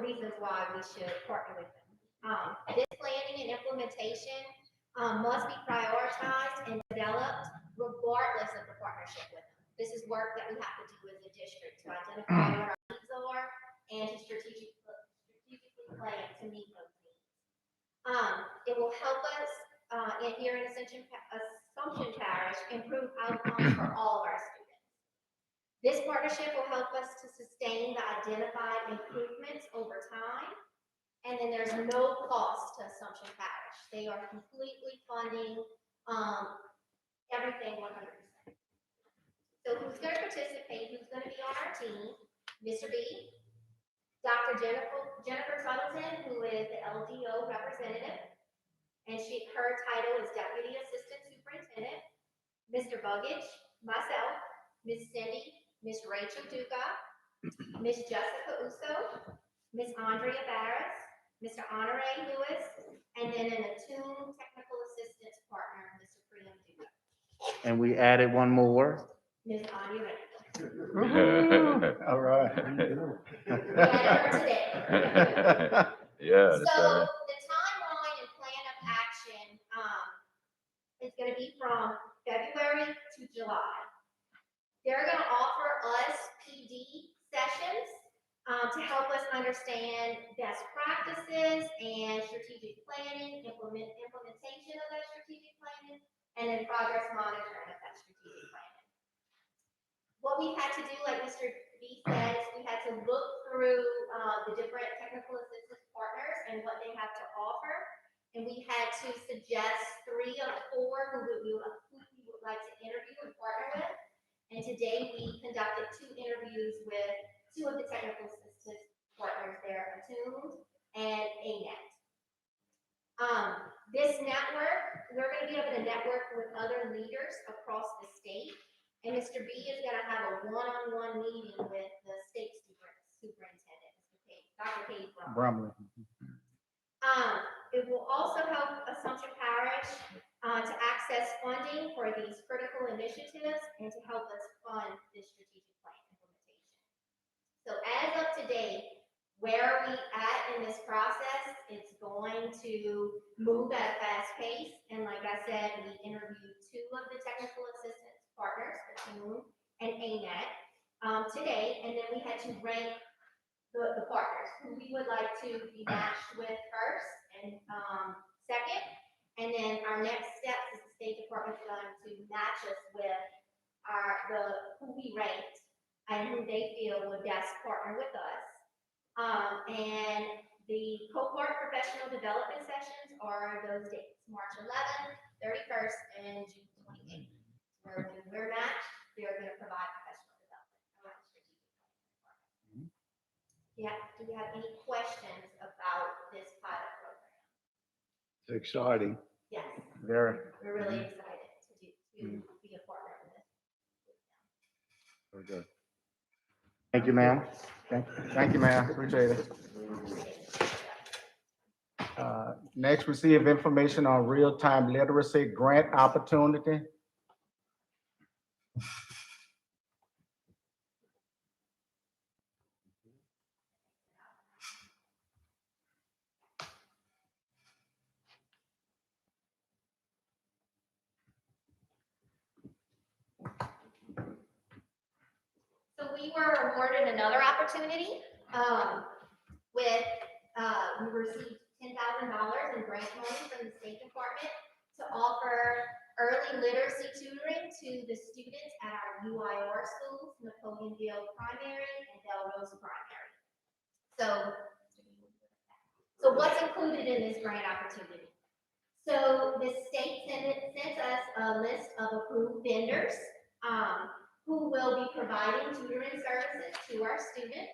reasons why we should partner with them. This planning and implementation must be prioritized and developed regardless of the partnership with them. This is work that we have to do as a district to identify what our needs are and to strategically plan to meet those needs. It will help us here in Assumption Parish improve outcomes for all of our students. This partnership will help us to sustain the identified improvements over time, and then there's no cost to Assumption Parish. They are completely funding everything 100%. So who's going to participate? Who's going to be on our team? Mr. B, Dr. Jennifer Tuttleton, who is the LDO representative, and her title is Deputy Assistant Superintendent. Mr. Buggage, myself, Miss Cindy, Miss Rachel Duca, Miss Jessica Uso, Miss Andrea Barris, Mr. Honore Lewis, and then an attuned technical assistance partner, Mr. Priam Duca. And we added one more. Miss Anya Randall. All right. We added her today. Yeah. So the timeline and plan of action is going to be from February to July. They're going to offer us PD sessions to help us understand best practices and strategic planning, implementation of that strategic planning, and then progress monitoring of that strategic planning. What we've had to do, like Mr. B said, is we had to look through the different technical assistance partners and what they have to offer, and we had to suggest 3 of 4 who we would like to interview and partner with. And today we conducted 2 interviews with 2 of the technical assistance partners there, Attuned and ANET. This network, we're going to be able to network with other leaders across the state. And Mr. B is going to have a one-on-one meeting with the state superintendent, Dr. Katie Brumley. It will also help Assumption Parish to access funding for these critical initiatives and to help us fund this strategic plan implementation. So as of today, where are we at in this process? It's going to move at a fast pace. And like I said, we interviewed 2 of the technical assistance partners, Attune and ANET, today, and then we had to rank the partners who we would like to be matched with first and second, and then our next steps is the State Department's going to match us with who we ranked and who they feel would best partner with us. And the cohort professional development sessions are those dates, March 11th, 31st, and June 28th. Where when we're matched, they're going to provide professional development around strategic planning. Do you have any questions about this pilot program? It's exciting. Yes. Very. We're really excited to be a partner in this. Very good. Thank you, ma'am. Thank you, ma'am. Appreciate it. Next, receive information on real-time literacy grant opportunity. So we were awarded another opportunity with we received $10,000 in grant money from the State Department to offer early literacy tutoring to the students at our UIR schools, Napoleonville Primary and Belrose Primary. So what's included in this grant opportunity? So the state sent us a list of approved vendors who will be providing tutoring services to our students.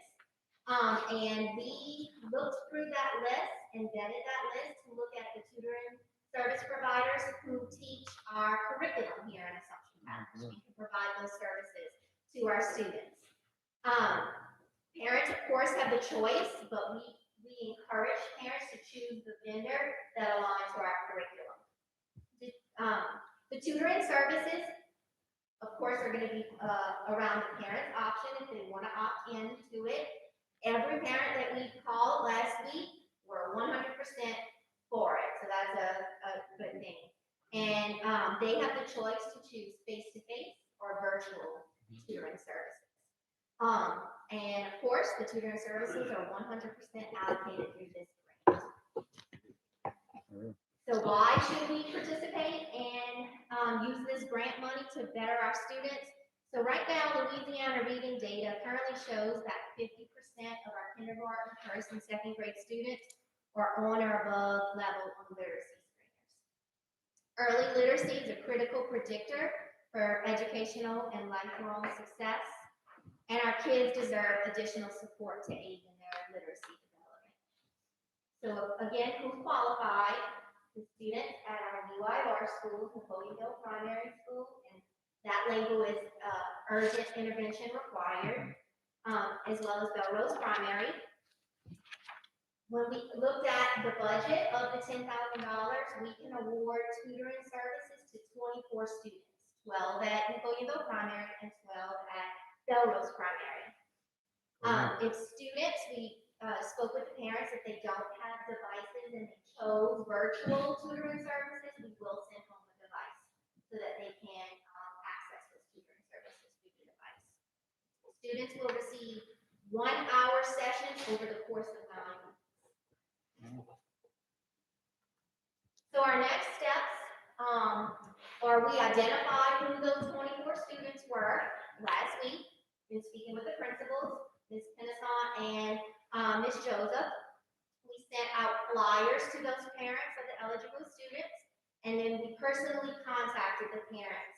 And we looked through that list and vetted that list to look at the tutoring service providers who teach our curriculum here in Assumption Parish. We can provide those services to our students. Parents, of course, have the choice, but we encourage parents to choose the vendor that aligns to our curriculum. The tutoring services, of course, are going to be around the parent's option if they want to opt into it. Every parent that we called for it, so that's a good thing. And they have the choice to choose face-to-face or virtual tutoring services. And of course, the tutoring services are 100% allocated through this grant. So why should we participate and use this grant money to better our students? So right now, Louisiana reading data currently shows that 50% of our kindergarten, first, and second grade students are on or above level on literacy screeners. Early literacy is a critical predictor for educational and lifelong success, and our kids deserve additional support to aid in their literacy development. So again, who qualified? The students at our UIR school, Napoleonville Primary School, and that label is urgent intervention required, as well as Belrose Primary. When we looked at the budget of the $10,000, we can award tutoring services to 24 students, 12 at Napoleonville Primary and 12 at Belrose Primary. If students, we spoke with the parents, if they don't have devices and they chose virtual tutoring services, we will send home a device so that they can access those tutoring services through the device. Students will receive 1-hour sessions over the course of 9 months. So our next steps are we identified who those 24 students were last week in speaking with the principals, Ms. Pennisant and Ms. Joseph. We sent out flyers to those parents of the eligible students, and then we personally contacted the parents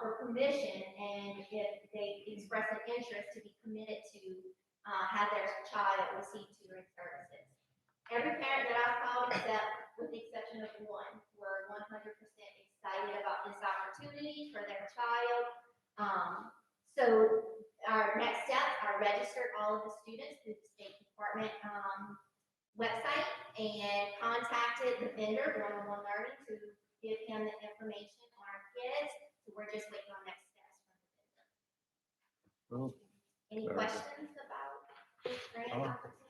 for permission, and if they express an interest to be committed to have their child receive tutoring services. Every parent that I've called, except with the exception of one, were 100% excited about this opportunity for their child. So our next steps are registered all of the students through the State Department website and contacted the vendor, One-on-One Learning, to give him the information on our kids. So we're just waiting on next steps from the vendor. Any questions about this grant opportunity?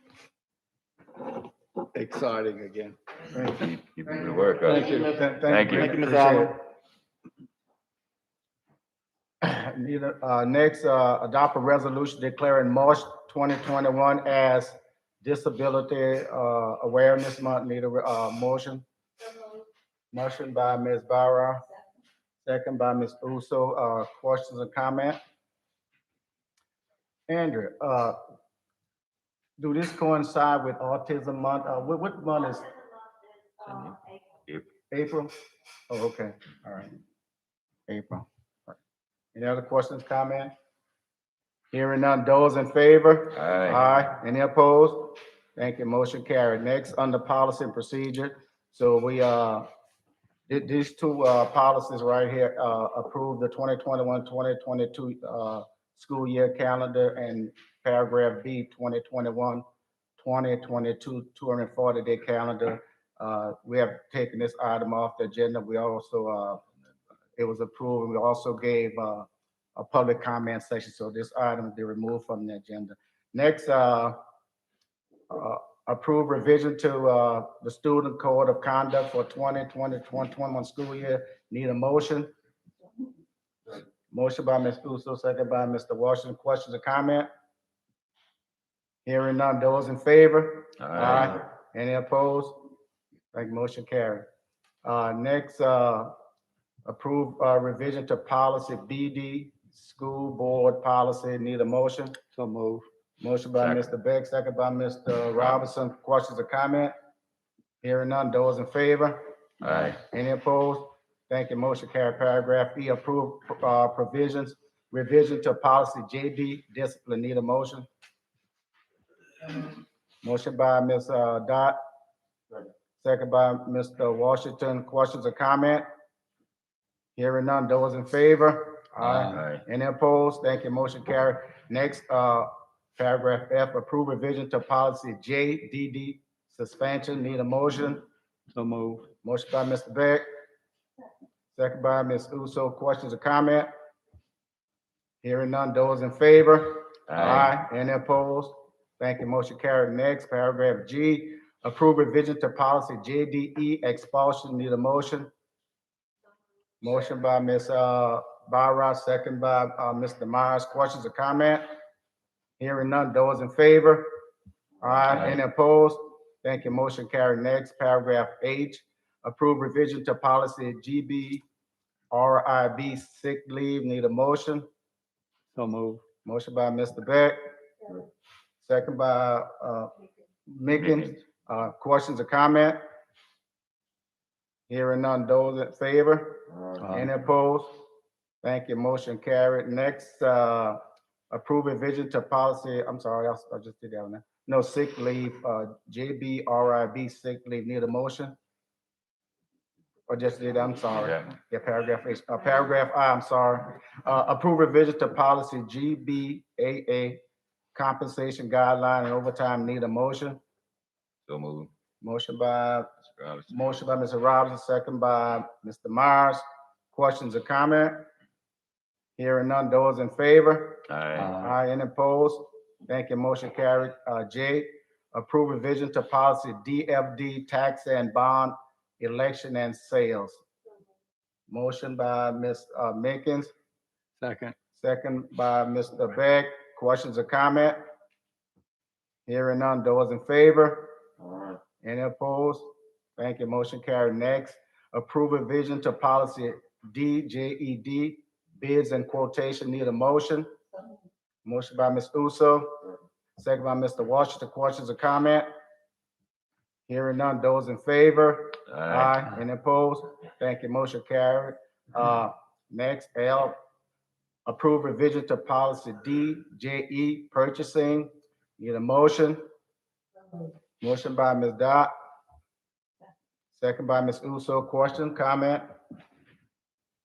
Exciting again. Keep up the work. Thank you. Thank you. Thank you, Ms. Appreciate Allen. it. Next, adopt a resolution declaring March 2021 as Disability Awareness Month. Need a motion? Motion by Ms. Barra, second by Ms. Uso. Questions or comment? Andrew, do this coincide with Autism Month? What month is April? Oh, okay, all right. April. All right. Any other questions, comment? Hearing none, those in favor? Aye. Aye. Any opposed? Thank you, motion carried. Next, under policy and procedure. So we, these two policies right here approve the 2021-2022 school year calendar, and paragraph B, 2021-2022 240-day calendar. We have taken this item off the agenda. We also, it was approved, and we also gave a public comment section, so this item will be removed from the agenda. Next, approve revision to the student code of conduct for 2020-2021 school year. Need a motion? Motion by Ms. Uso, second by Mr. Washington. Questions or comment? Hearing none, those in favor? Aye. Any opposed? Thank you, motion carried. Next, approve revision to policy BD, school board policy. Need a motion? So move. Motion by Second. Mr. Beck, second by Mr. Robinson. Questions or comment? Hearing none, those in favor? Aye. Any opposed? Thank you, motion carried. Paragraph E, approve provisions, revision to policy JD, discipline. Need a motion? Motion by Ms. Dot, second by Mr. Washington. Questions or comment? Hearing none, those in favor? Aye. Any opposed? Thank you, motion carried. Next, paragraph F, approve revision to policy JDD, suspension. Need a motion? So move. Motion by Mr. Beck, second by Ms. Uso. Questions or comment? Hearing none, those in favor? Aye. Any opposed? Thank you, motion carried. Next, paragraph G, Approve revision to policy JDE expulsion. Need a motion? Motion by Ms. Barra, second by Mr. Myers. Questions or comment? Hearing none. Those in favor? Aye. Any opposed? Thank you. Motion carried. Next, paragraph H. Approve revision to policy GBRIB sick leave. Need a motion? So move. Motion by Mr. Beck, second by Mickens. Questions or comment? Hearing none. Those in favor? Any opposed? Thank you. Motion carried. Next, approve revision to policy, I'm sorry, I just did that one. No, sick leave, JBRIB sick leave. Need a motion? Or just did, I'm sorry. Yeah, paragraph H, paragraph I, I'm sorry. Approve revision to policy GBAA compensation guideline and overtime. Need a motion? So move. Motion by Robinson. Mr. Robinson, second by Mr. Myers. Questions or comment? Hearing none. Those in favor? Aye. Aye. Any opposed? Thank you. Motion carried. J, approve revision to policy DFD tax and bond election and sales. Motion by Ms. Mickens, Second. second by Mr. Beck. Questions or comment? Hearing none. Those in favor? Any opposed? Thank you. Motion carried. Next, approve revision to policy DJED, bids and quotation. Need a motion? Motion by Ms. Uso, second by Mr. Washington. Questions or comment? Hearing none. Those in favor? Aye. Any opposed? Thank you. Motion carried. Next, L, approve revision to policy DJE, purchasing. Need a motion? Motion by Ms. Dot, second by Ms. Uso. Question, comment?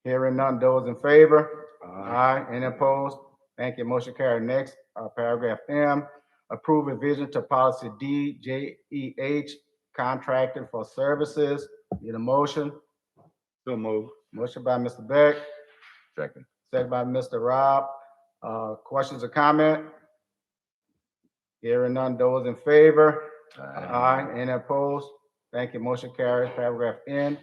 Hearing none. Those in favor? Aye. Any opposed? Thank you. Motion carried. Next, paragraph M, approve revision to policy DJEH, contracting for services. Need a motion? So move. Motion by Mr. Beck, Second. second by Mr. Rob. Questions or comment? Hearing none. Those in favor? Aye. Any opposed? Thank you. Motion carries. Paragraph N,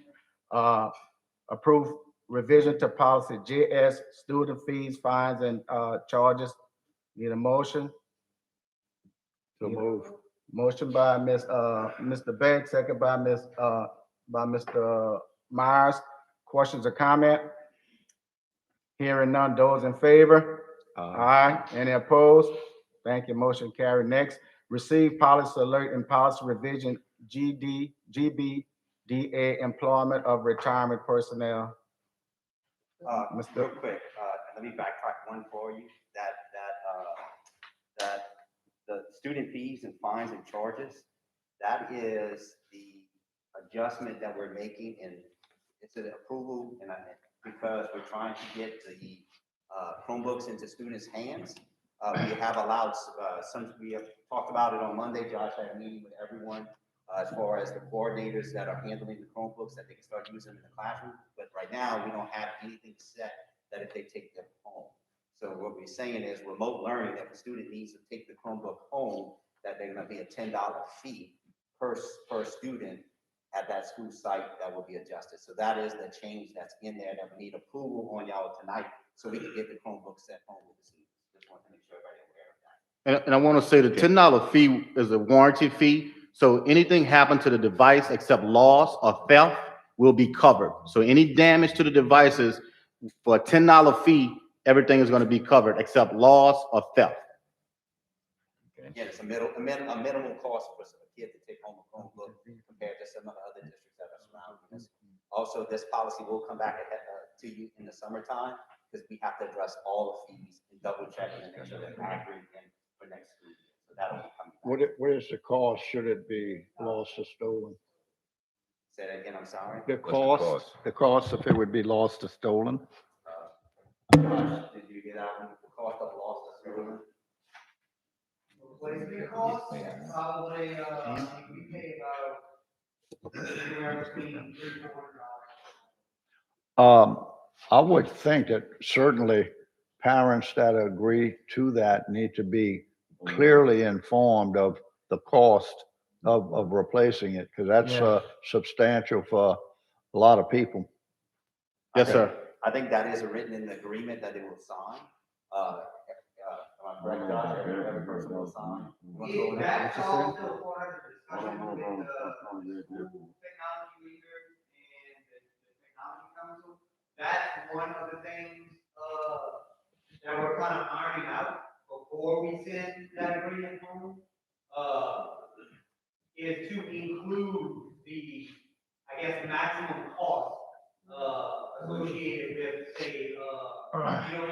approve revision to policy JS, student fees, fines, and charges. Need a motion? So move. Motion by Mr. Beck, second by Mr. Myers. Questions or comment? Hearing none. Those in favor? Aye. Any opposed? Thank you. Motion carried. Next, receive policy alert and policy revision GBDA, employment of retirement personnel. Real quick, let me backtrack one for you, that the student fees and fines and charges, that is the adjustment that we're making, and it's an approval, and because we're trying to get the Chromebooks into students' hands. We have allowed we have talked about it on Monday. Josh had a meeting with everyone as far as the coordinators that are handling the Chromebooks that they can start using in the classroom. But right now, we don't have anything set that if they take them home. So what we're saying is remote learning, that if a student needs to take the Chromebook home, that they're going to be a $10 fee per student at that school site that will be adjusted. So that is the change that's in there that we need approval on y'all tonight so we can get the Chromebook sent home with the students. Just want to make sure everybody's aware of that. And I want to say the $10 fee is a warranty fee. So anything happened to the device except loss or theft will be covered. So any damage to the devices for a $10 fee, everything is going to be covered except loss or theft. Again, it's a minimal cost for a kid to take home a Chromebook compared to some of the other districts that are surrounding us. Also, this policy will come back to you in the summertime because we have to address all the fees and double check and make sure they're accurate and for next school year. So that'll be coming back. What is the cost? Should it be lost or stolen? Say that again, I'm sorry. The What's the cost if it would be lost or stolen? Did you get out the cost of loss or stolen? Replacement cost, probably, we pay about anywhere between $300 to $400. I would think that certainly parents that agree to that need to be clearly informed of the cost of replacing it, because that's Yeah. substantial for a lot of people. Yes, sir. I think that is written in the agreement that they will sign. Am I correct, Josh? Every person will sign. That's all still part of the discussion with the school technology leader and the technology council. That's one of the things, that we're kind of ironing out before we send that agreement home. Is to include the, I guess, maximum cost, associated with, say,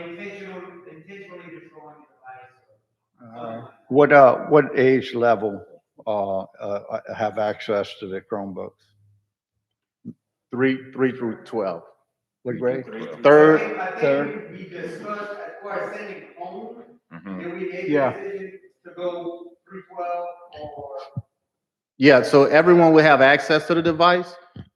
intentionally destroying the device. What age level have access to the Chromebooks? 3 through 12. What grade? Third, I think we discussed as far as sending home, did we make Yeah. a decision to go 312 or? yeah, so everyone will have access to the device.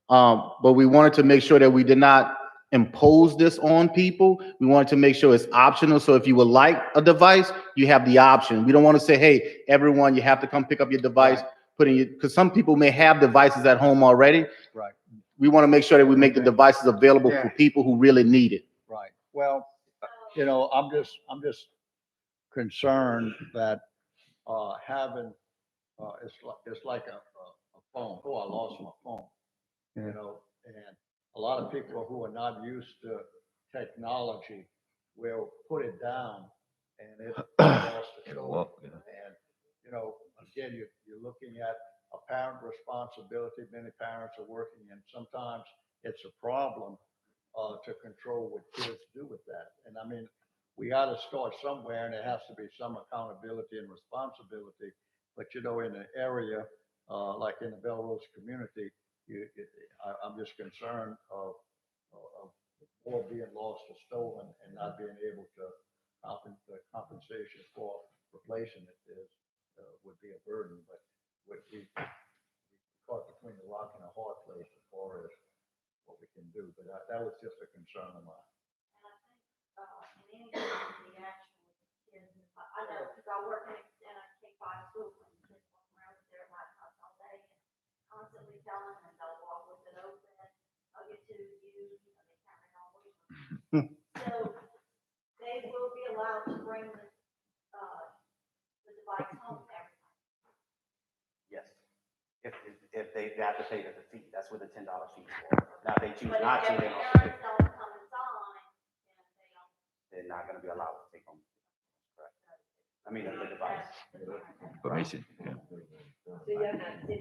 But we wanted to make sure that we did not impose this on people. We wanted to make sure it's optional. So if you would like a device, you have the option. We don't want to say, hey, everyone, you have to come pick up your device, put in your, because some people may have devices at home already. Right. We want to make sure that we make the devices available for people who really need it. Right. Well, I'm just concerned that having it's like a phone. Oh, I lost my phone. And a lot of people who are not used to technology will put it down and it lost its It'll and again, you're looking at a parent responsibility. Many parents are working, and sometimes it's a problem to control what kids do with that. And I mean, we got to start somewhere, and there has to be some accountability and responsibility. But in an area like in the Belrose community, I'm just concerned of more being lost or stolen and not being able to the compensation for replacing it would be a burden. But we caught between the rock and a hard place as far as what we can do. But that was just a concern of mine. And I think, in any case, the actual kids, I know, because I work in a K-5 school, and kids walk around with their laptops all day, and constantly telling them they'll walk with it open, I'll get to you, they carry it all with them. So, they will be allowed to bring the device home every time. Yes. If they have to pay the fee, that's what the $10 fee is for. Now, if they choose But not to, if they their don't, parents don't come and sign, then they don't. they're not gonna be allowed to take home. Correct. I mean, the device. Permission. Yeah.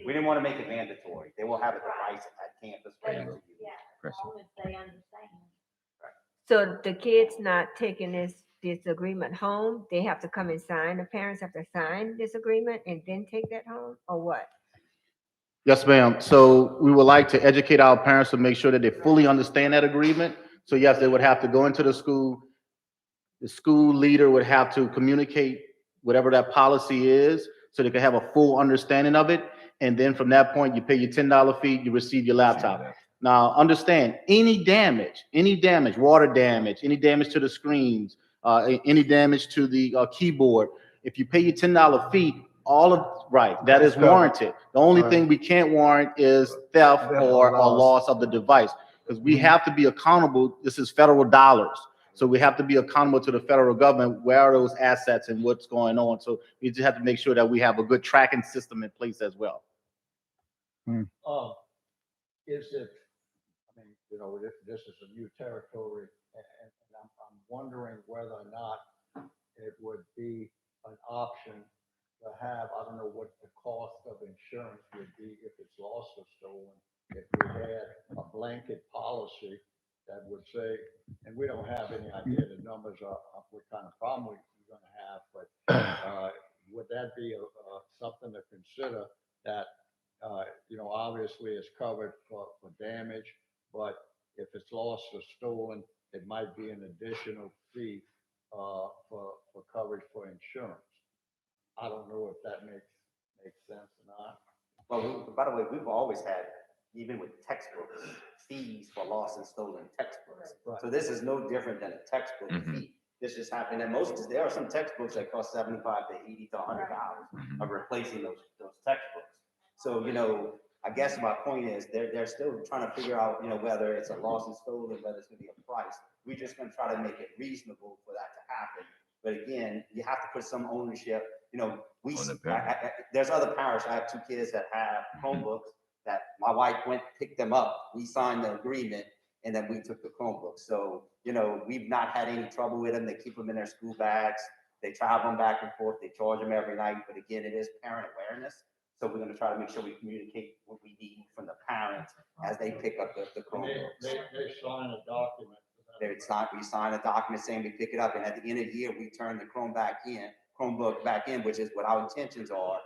We didn't want to make it mandatory. They will have a device at campus ready to use. Yeah, as Press it. long as they understand. So the kids not taking this agreement home, they have to come and sign, the parents have to sign this agreement and then take that home, or what? Yes, ma'am. So we would like to educate our parents to make sure that they fully understand that agreement. So yes, they would have to go into the school. The school leader would have to communicate whatever that policy is so they can have a full understanding of it. And then from that point, you pay your $10 fee, you receive your laptop. Now, understand, any damage, water damage, any damage to the screens, any damage to the keyboard, if you pay your $10 fee, that is warranted. The only thing we can't warrant is theft or loss of the device, because we have to be accountable. This is federal dollars. So we have to be accountable to the federal government. Where are those assets and what's going on? So we just have to make sure that we have a good tracking system in place as well. Is it, I mean, this is a new territory, and I'm wondering whether or not it would be an option to have, I don't know what the cost of insurance would be if it's lost or stolen, if we had a blanket policy that would say, and we don't have any idea the numbers of what kind of problem we're going to have, but would that be something to consider that, obviously it's covered for damage, but if it's lost or stolen, it might be an additional fee for coverage for insurance. I don't know if that makes sense or not. Well, by the way, we've always had, even with textbooks, fees for lost and stolen textbooks. Right. So this is no different than a textbook fee. This just happened, and there are some textbooks that cost $75 to $80 to $100 of replacing those textbooks. So, I guess my point is, they're still trying to figure out, whether it's a lost and stolen, whether it's gonna be a price. We're just gonna try to make it reasonable for that to happen. But again, you have to put some ownership, On the parent. there's other parents, I have 2 kids that have Chromebooks that my wife went, picked them up, we signed the agreement, and then we took the Chromebooks. So, we've not had any trouble with them. They keep them in their school bags. They travel them back and forth. They charge them every night. But again, it is parent awareness. So we're gonna try to make sure we communicate what we need from the parents as they pick up the They Chromebooks. sign a document. It's not, we sign a document saying we pick it up, and at the end of the year, we turn the Chromebook back in, which is what our intentions are.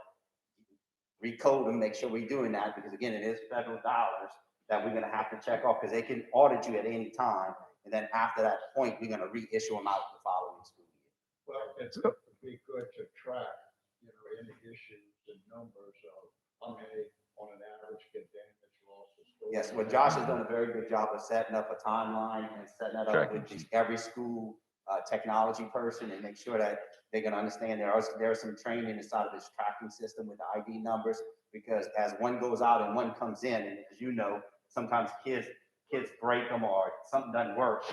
Recode them, make sure we're doing that, because again, it is federal dollars that we're gonna have to check off, because they can audit you at any time. And then after that point, we're gonna reissue them out the following school year. Well, it would be good to track, any issues and numbers of how many on an average get damaged, lost, or stolen. Yes, well, Josh has done a very good job of setting up a timeline and setting that up with every school technology person, and make sure that they can understand there's some training inside of this tracking system with the ID numbers, because as one goes out and one comes in, and as you know, sometimes kids break them or something doesn't work.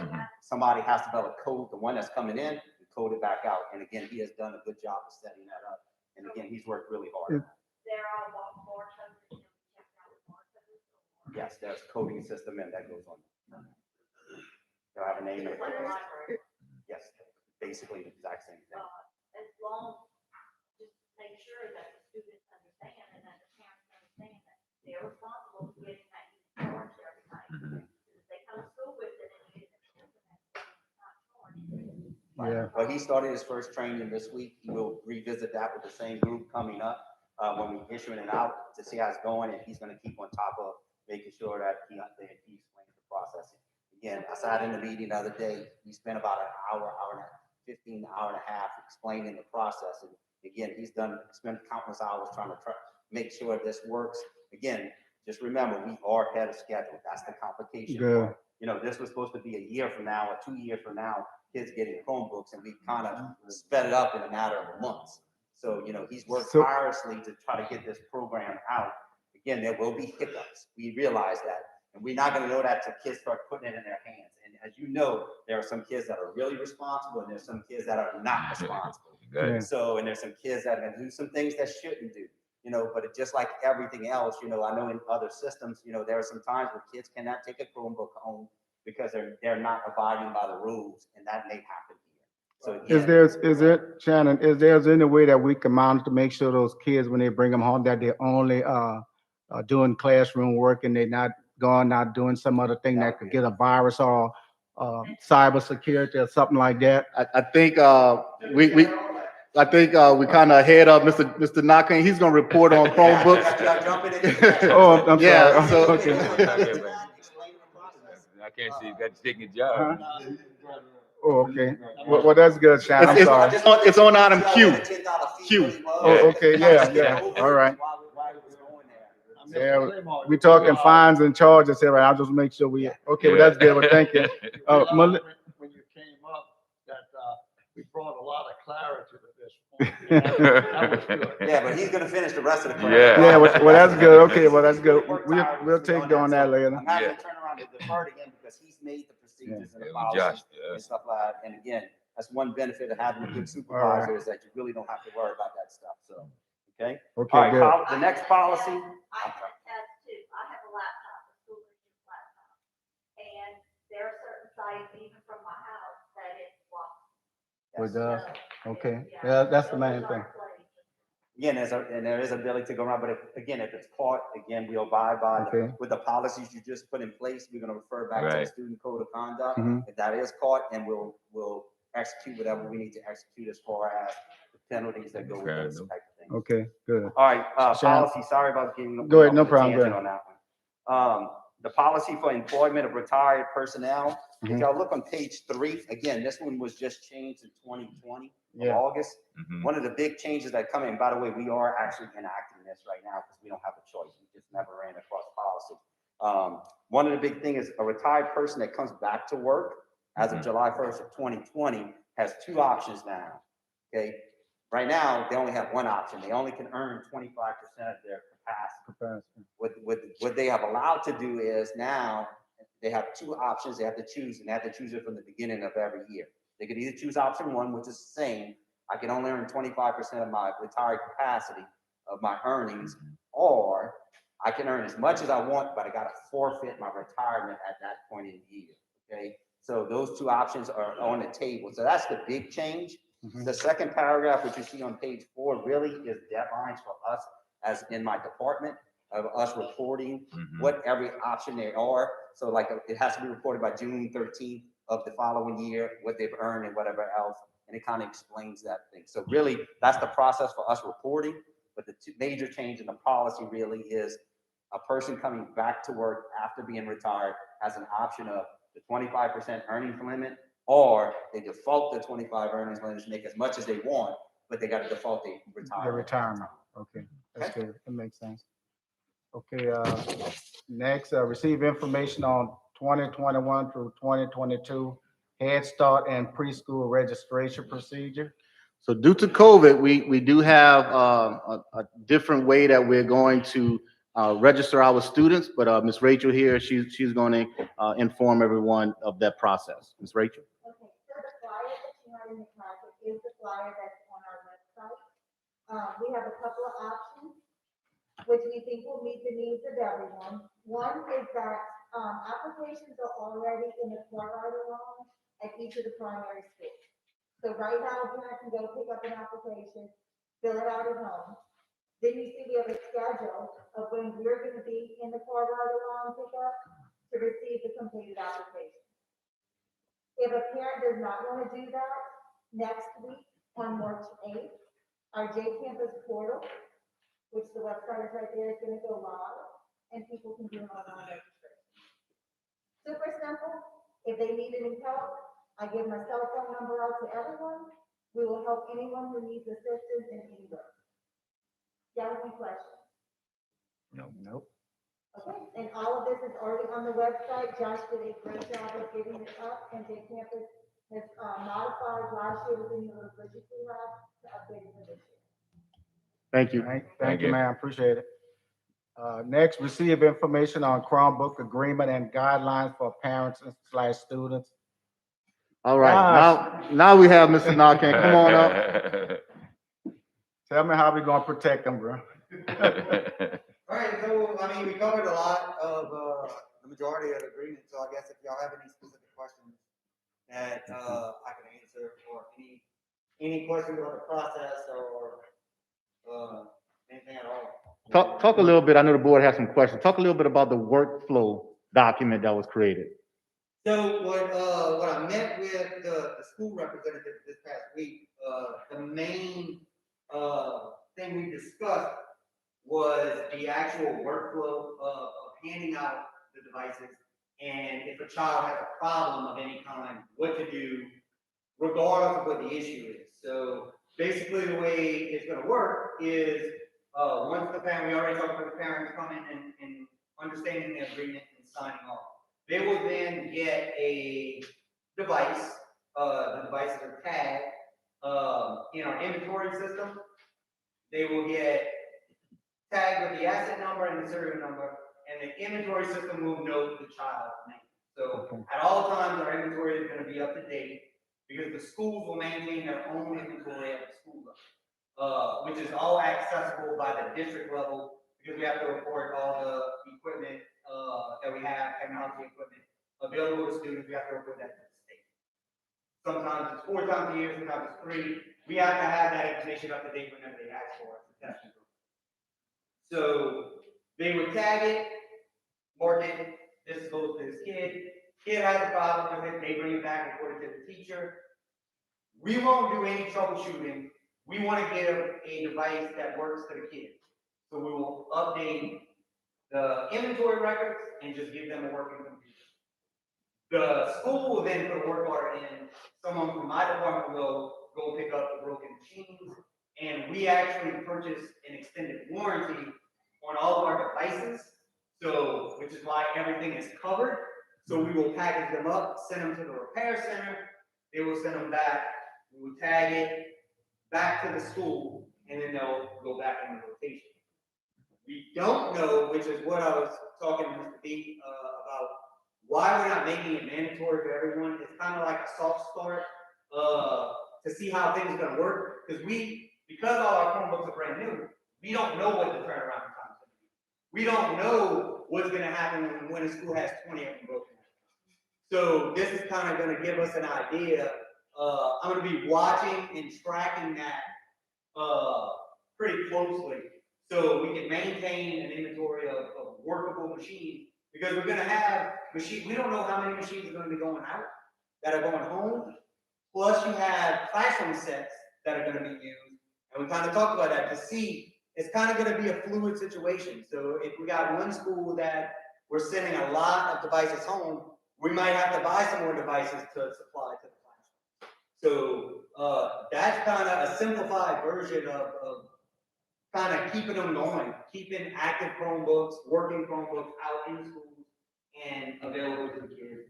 Somebody has to be able to code the one that's coming in and code it back out. And again, he has done a good job of setting that up. And again, he's worked really hard. They're all barcodes, check out the barcodes. Yes, there's a coding system and that goes on. They'll have a name. It's like a library. Yes, basically the exact same thing. As long, just make sure that the students understand and that the parents understand that they're responsible for getting that unit charged every night. If they come to school with it and you get it, it's not charged. Yeah. Well, he started his first training this week. He will revisit that with the same group coming up when we issuing it out to see how it's going, and he's going to keep on top of making sure that he explains the processing. Again, I sat in the meeting the other day. We spent about an hour and 15 hour and a half explaining the process. And again, he's spent countless hours trying to make sure this works. Again, just remember, we are ahead of schedule. That's the complication. Good. This was supposed to be a year from now or 2 years from now, kids getting Chromebooks, and we kind of sped it up in a matter of months. So, he's worked tirelessly to try to get this program out. Again, there will be hiccups. We realize that. And we're not going to know that till kids start putting it in their hands. And as you know, there are some kids that are really responsible, and there's some kids that are not responsible. Yeah. So, and there's some kids that are going to do some things that shouldn't do. But it just like everything else, I know in other systems, there are some times where kids cannot take a Chromebook home because they're not abiding by the rules, and that may happen here. So again, Shannon, is there any way that we can monitor to make sure those kids, when they bring them home, that they're only doing classroom work and they're not going out doing some other thing that could get a virus or cybersecurity or something like that? I think we kind of ahead of Mr. Nakane. He's gonna report on Chromebooks. Y'all jumping in? Oh, I'm Yeah, sorry. so- Okay. I can't see you got to take your job. Oh, okay. Well, that's good, Shannon. I'm It's- sorry. it's on item Q. Q. Oh, okay, yeah. All right. Yeah, we talking fines and charges here, right? I'll just make sure we, okay, well, that's good. Well, thank you. When you came up, that we brought a lot of clarity to this point. That was good. Yeah, but he's gonna finish the rest of the. Yeah. Yeah, well, that's good. Okay, well, that's good. We'll take on that later. I'm having to turn around and defer to him because he's made the procedures and the policies and stuff like that. And again, that's one benefit of having a good supervisor is that you really don't have to worry about that stuff. So, okay. Okay, All right, good. the next policy. I have two. I have a laptop, a school district laptop. And there are certain sites, even from my house, that it's blocked. With us, So, okay. Yeah, that's the main thing. Again, there is ability to go around, but again, if it's caught, again, we'll abide by Okay. with the policies you just put in place. We're gonna refer back to the Right. student code of conduct. Mhm. If that is caught, and we'll execute whatever we need to execute as far as the penalties that go with Fair those enough. type of things. Okay, good. All right, Shannon. policy, sorry about getting. Go ahead, no off the problem, go tangent ahead. On that one. The policy for employment of retired personnel. If Mhm. y'all look on page 3, again, this one was just changed in 2020, Yeah. August. Mhm. One of the big changes that come in, by the way, we are actually enacting this right now because we don't have a choice. We just never ran across policy. One of the big things is a retired person that comes back to work as of Mhm. July 1st of 2020 has 2 options now. Okay. Right now, they only have one option. They only can earn 25% of their What they have allowed to do is now they have two options they have to choose, and they have to choose it from the beginning of every year. They could either choose option one, which is the same. I can only earn 25% of my retired capacity of my earnings, or I can earn as much as I want, but I got to forfeit my retirement at that point in the year. Okay, so those two options are on the table. So that's the big change. The second paragraph, which you see on page 4, really is deadlines for us as in my department of us reporting what every option there are. So like it has to be reported by June 13th of the following year, what they've earned and whatever else. And it kind of explains that thing. So really, that's the process for us reporting. But the major change in the policy really is a person coming back to work after being retired has an option of the 25% earnings limit, or they default the 25 earnings limits, make as much as they want, but they got to default the The retirement. Okay, that's good. That makes sense. Okay, next, receive information on 2021 through 2022 Head Start and preschool registration procedure. So due to COVID, we do have a different way that we're going to register our students, but Ms. Rachel here, she's going to inform everyone of that process. Ms. Rachel? Okay, so the flyer that you have in the packet is the flyer that's on our website. We have a couple of options, which we think will meet the needs of everyone. One is that applications are already in the forerunner line at each of the primary schools. So right now, a parent can go pick up an application, fill it out at home. Then you see we have a schedule of when we're going to be in the forerunner line pickup to receive the completed application. If a parent does not want to do that, next week on March 8th, our J Campus portal, which the website is right there, is going to go live, and people can do an online registration. Super simple. If they need any help, I give my cell phone number out to everyone. We will help anyone who needs assistance in any way. Do you have any questions? Nope. Okay, and all of this is already on the website. Josh did a great job of getting it up, and J Campus has modified last year within the little budget we have to update it for this year. Thank you. Thank you, ma'am. Appreciate it. Next, receive information on Chromebook agreement and guidelines for parents and / students. All right, Gosh. now we have Mr. Narcan. Come on up. Tell me how we gonna protect them, bro. All right, so, I mean, we covered a lot of, the majority of the agreement, so I guess if y'all have any specific questions that, I can answer, or any questions about the process, or, anything at all. Talk a little bit, I know the board has some questions. Talk a little bit about the workflow document that was created. So what I met with the school representative this past week, the main, thing we discussed was the actual workflow of handing out the devices, and if a child has a problem of any kind, what to do, regardless of what the issue is. So basically, the way it's going to work is once the family, we already talked about the parents coming and understanding the agreement and signing off. They will then get a device. The devices are tagged in our inventory system. They will get tagged with the asset number and the serial number, and the inventory system will note the child's name. So at all times, our inventory is going to be up to date because the schools will maintain their own inventory at the school level, which is all accessible by the district level because we have to report all the equipment that we have, technology equipment available to students. We have to report that to the state. Sometimes it's 4 times a year, sometimes it's 3. We have to have that information up to date whenever they ask for it. So they would tag it, mark it, this goes to this kid. Kid has a problem with it, they bring it back and report it to the teacher. We won't do any troubleshooting. We want to give a device that works for the kid. So we will update the inventory records and just give them a working computer. The school will then put a work order in. Someone from my department will go pick up the broken machines, and we actually purchase an extended warranty on all of our devices. So, which is why everything is covered. So we will package them up, send them to the repair center. They will send them back. We will tag it back to the school, and then they'll go back in the rotation. We don't know, which is what I was talking to Mr. B, about why we're not making it mandatory for everyone. It's kind of like a soft start, to see how things are gonna work, because all our Chromebooks are brand new, we don't know what the turnaround time is gonna be. We don't know what's gonna happen when a school has 20 of them broken. So this is kind of gonna give us an idea. I'm gonna be watching and tracking that, pretty closely, so we can maintain an inventory of workable machines, because we're gonna have machines, we don't know how many machines are gonna be going out, that are going home, plus you have classroom sets that are gonna be used, and we kind of talked about that to see, it's kind of gonna be a fluid situation, so if we got one school that we're sending a lot of devices home, we might have to buy some more devices to supply to the classroom. So, that's kind of a simplified version of kind of keeping them going, keeping active Chromebooks, working Chromebooks out in schools and available to the kids.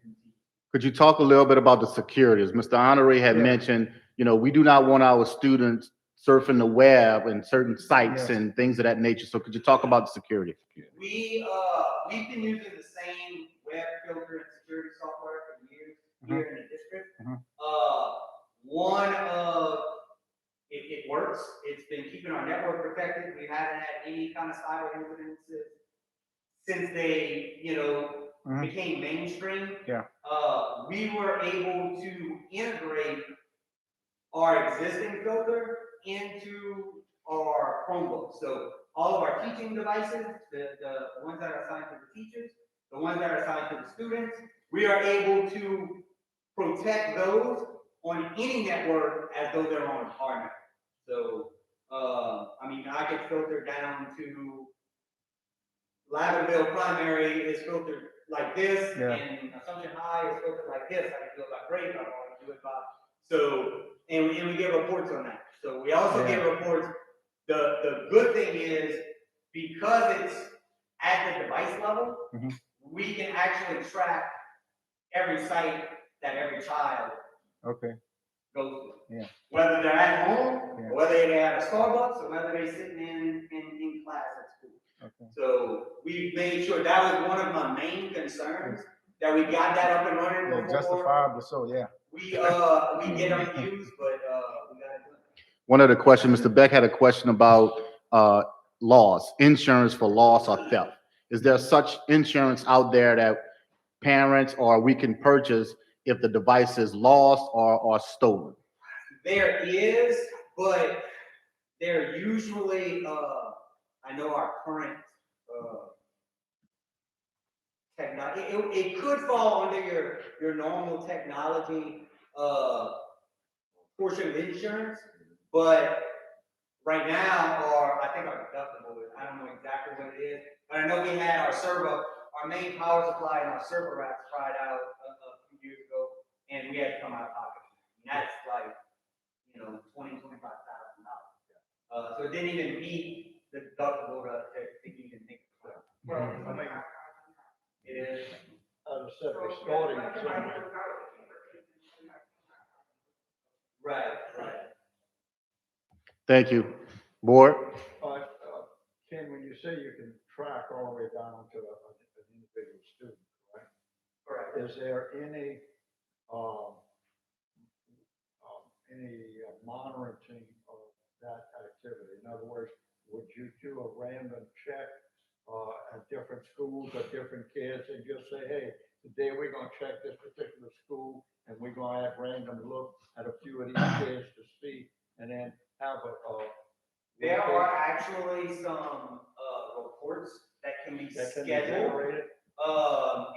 Could you talk a little bit about the security? As Mr. Honore had Yeah. mentioned, we do not want our students surfing the web and certain sites Yes. and things of that nature. So could you talk about the security? We've been using the same web filter and security software for years here in the district. One of it works. It's been keeping our network protected. We haven't had any kind of cyber incidences since they, became mainstream. Yeah. We were able to integrate our existing filter into our Chromebook. So all of our teaching devices, the ones that are assigned to the teachers, the ones that are assigned to the students, we are able to protect those on any network as though they're on our network. So, I could filter down to Lavendale Primary is filtered like this, and Assumption High is filtered like this. I can do it by grade, I want to do it by, so, and we get reports on that. So we also get reports. The good thing is, because it's at the device level, we can actually track every site that every child goes to. Yeah. Whether they're at home, or whether they're at a Starbucks, or whether they're sitting in class at school. So we made sure that was one of my main concerns, that we got that up and running before. Justifiably so, We get them used, but we gotta do it. One other question, Mr. Beck had a question about loss, insurance for loss or theft. Is there such insurance out there that parents or we can purchase if the device is lost or stolen? There is, but they're usually, I know our current technology, it could fall under your normal technology portion of insurance, but right now, I think our deductible is, I don't know exactly what it is, but I know we had our main power supply and our server racks tried out a few years ago, and we had to come out of pocket. And that's like, $20,000 to $25,000. So it didn't even meet the deductible to even make it. Well, It is. as I said, we're starting somewhere. Right. Thank you. Board? Ken, when you say you can track all the way down to an individual student, right? Correct. Is there any monitoring of that activity? In other words, would you do a random check at different schools or different kids and just say, hey, today we're going to check this particular school and we're going to have random look at a few of these kids to see, and then have There are actually some reports that can be scheduled.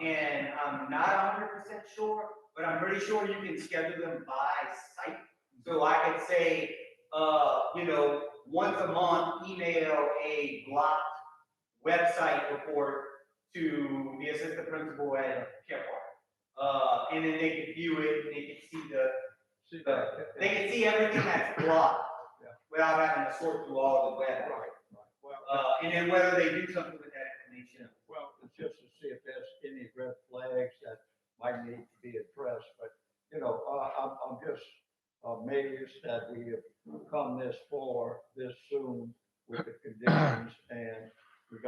And I'm not 100% sure, but I'm pretty sure you can schedule them by site. So I could say, once a month, email a blocked website report to the assistant principal at Care Park. And then they can view it, and they can they can see everything that's blocked without having to sort through all the web. And then whether they do something with that information. Well, it's just to see if there's any red flags that might need to be addressed, but, I'm just amazed that we have come this far, this soon with the conditions, and we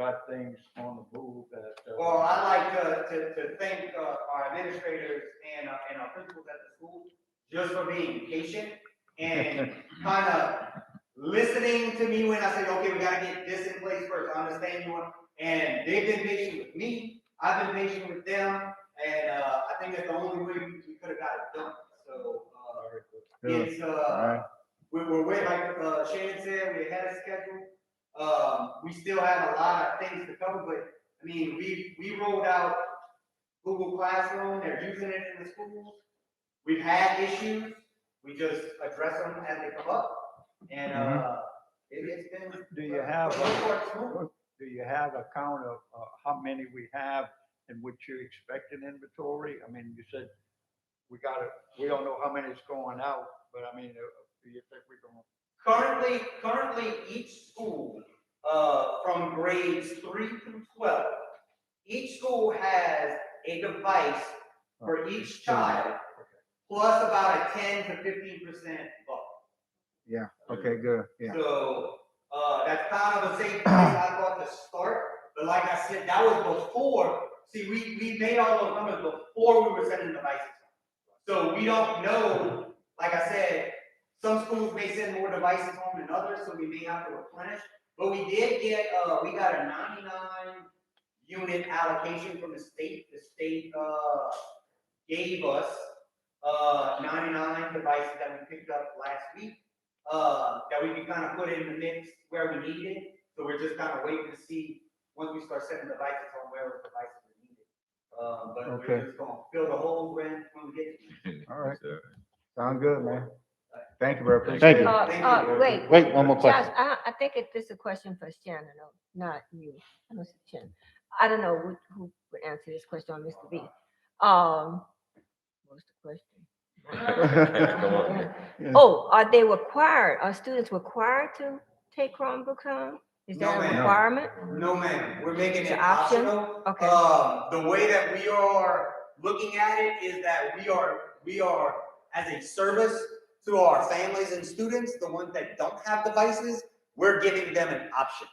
things on the move that. Well, I like to thank our administrators and our principals at the school just for being patient and kind of listening to me when I say, okay, we gotta get this in place first. I understand you want, and they've been patient with me. I've been patient with them, and I think that's the only way we could have got it done. So it's we're way like Shannon said, we're ahead of schedule. We still have a lot of things to cover, but I mean, we rolled out Google Classroom. They're using it in the schools. We've had issues. We just address them as they come up, and it's been. Do you have a count of how many we have in which you expect an inventory? I mean, you said we don't know how many is going out, but I mean, do you think we're going? Currently, each school, from grades 3 through 12, each school has a device for each child, plus about a 10 to 15% buffer. Yeah, okay, good, yeah. So, that's kind of a safe place I thought to start, but like I said, that was before, see, we made all those numbers before we were sending devices. So we don't know, like I said, some schools may send more devices home than others, so we may have to replenish. But we did get, we got a 99 unit allocation from the state. The state, gave us, 99 devices that we picked up last week, that we can kind of put in the mix where we need it. So we're just kind of waiting to see, once we start sending devices on where those devices are needed. But we're just gonna fill the hole when we get to it. All right. Yes, sir. Sound good, man. Thank you, bro. Thank Appreciate you. it. Wait. Wait, one more Josh, question. I think this is a question for Shannon, not you. I know it's Shannon. I don't know who would answer this question on Mr. B. What's the question? Come on. Oh, are students required to take Chromebooks home? Is No, that a ma'am. requirement? No, ma'am, we're making It's it an option? optional. Okay. The way that we are looking at it is that we are as a service to our families and students, the ones that don't have devices, we're giving them an option.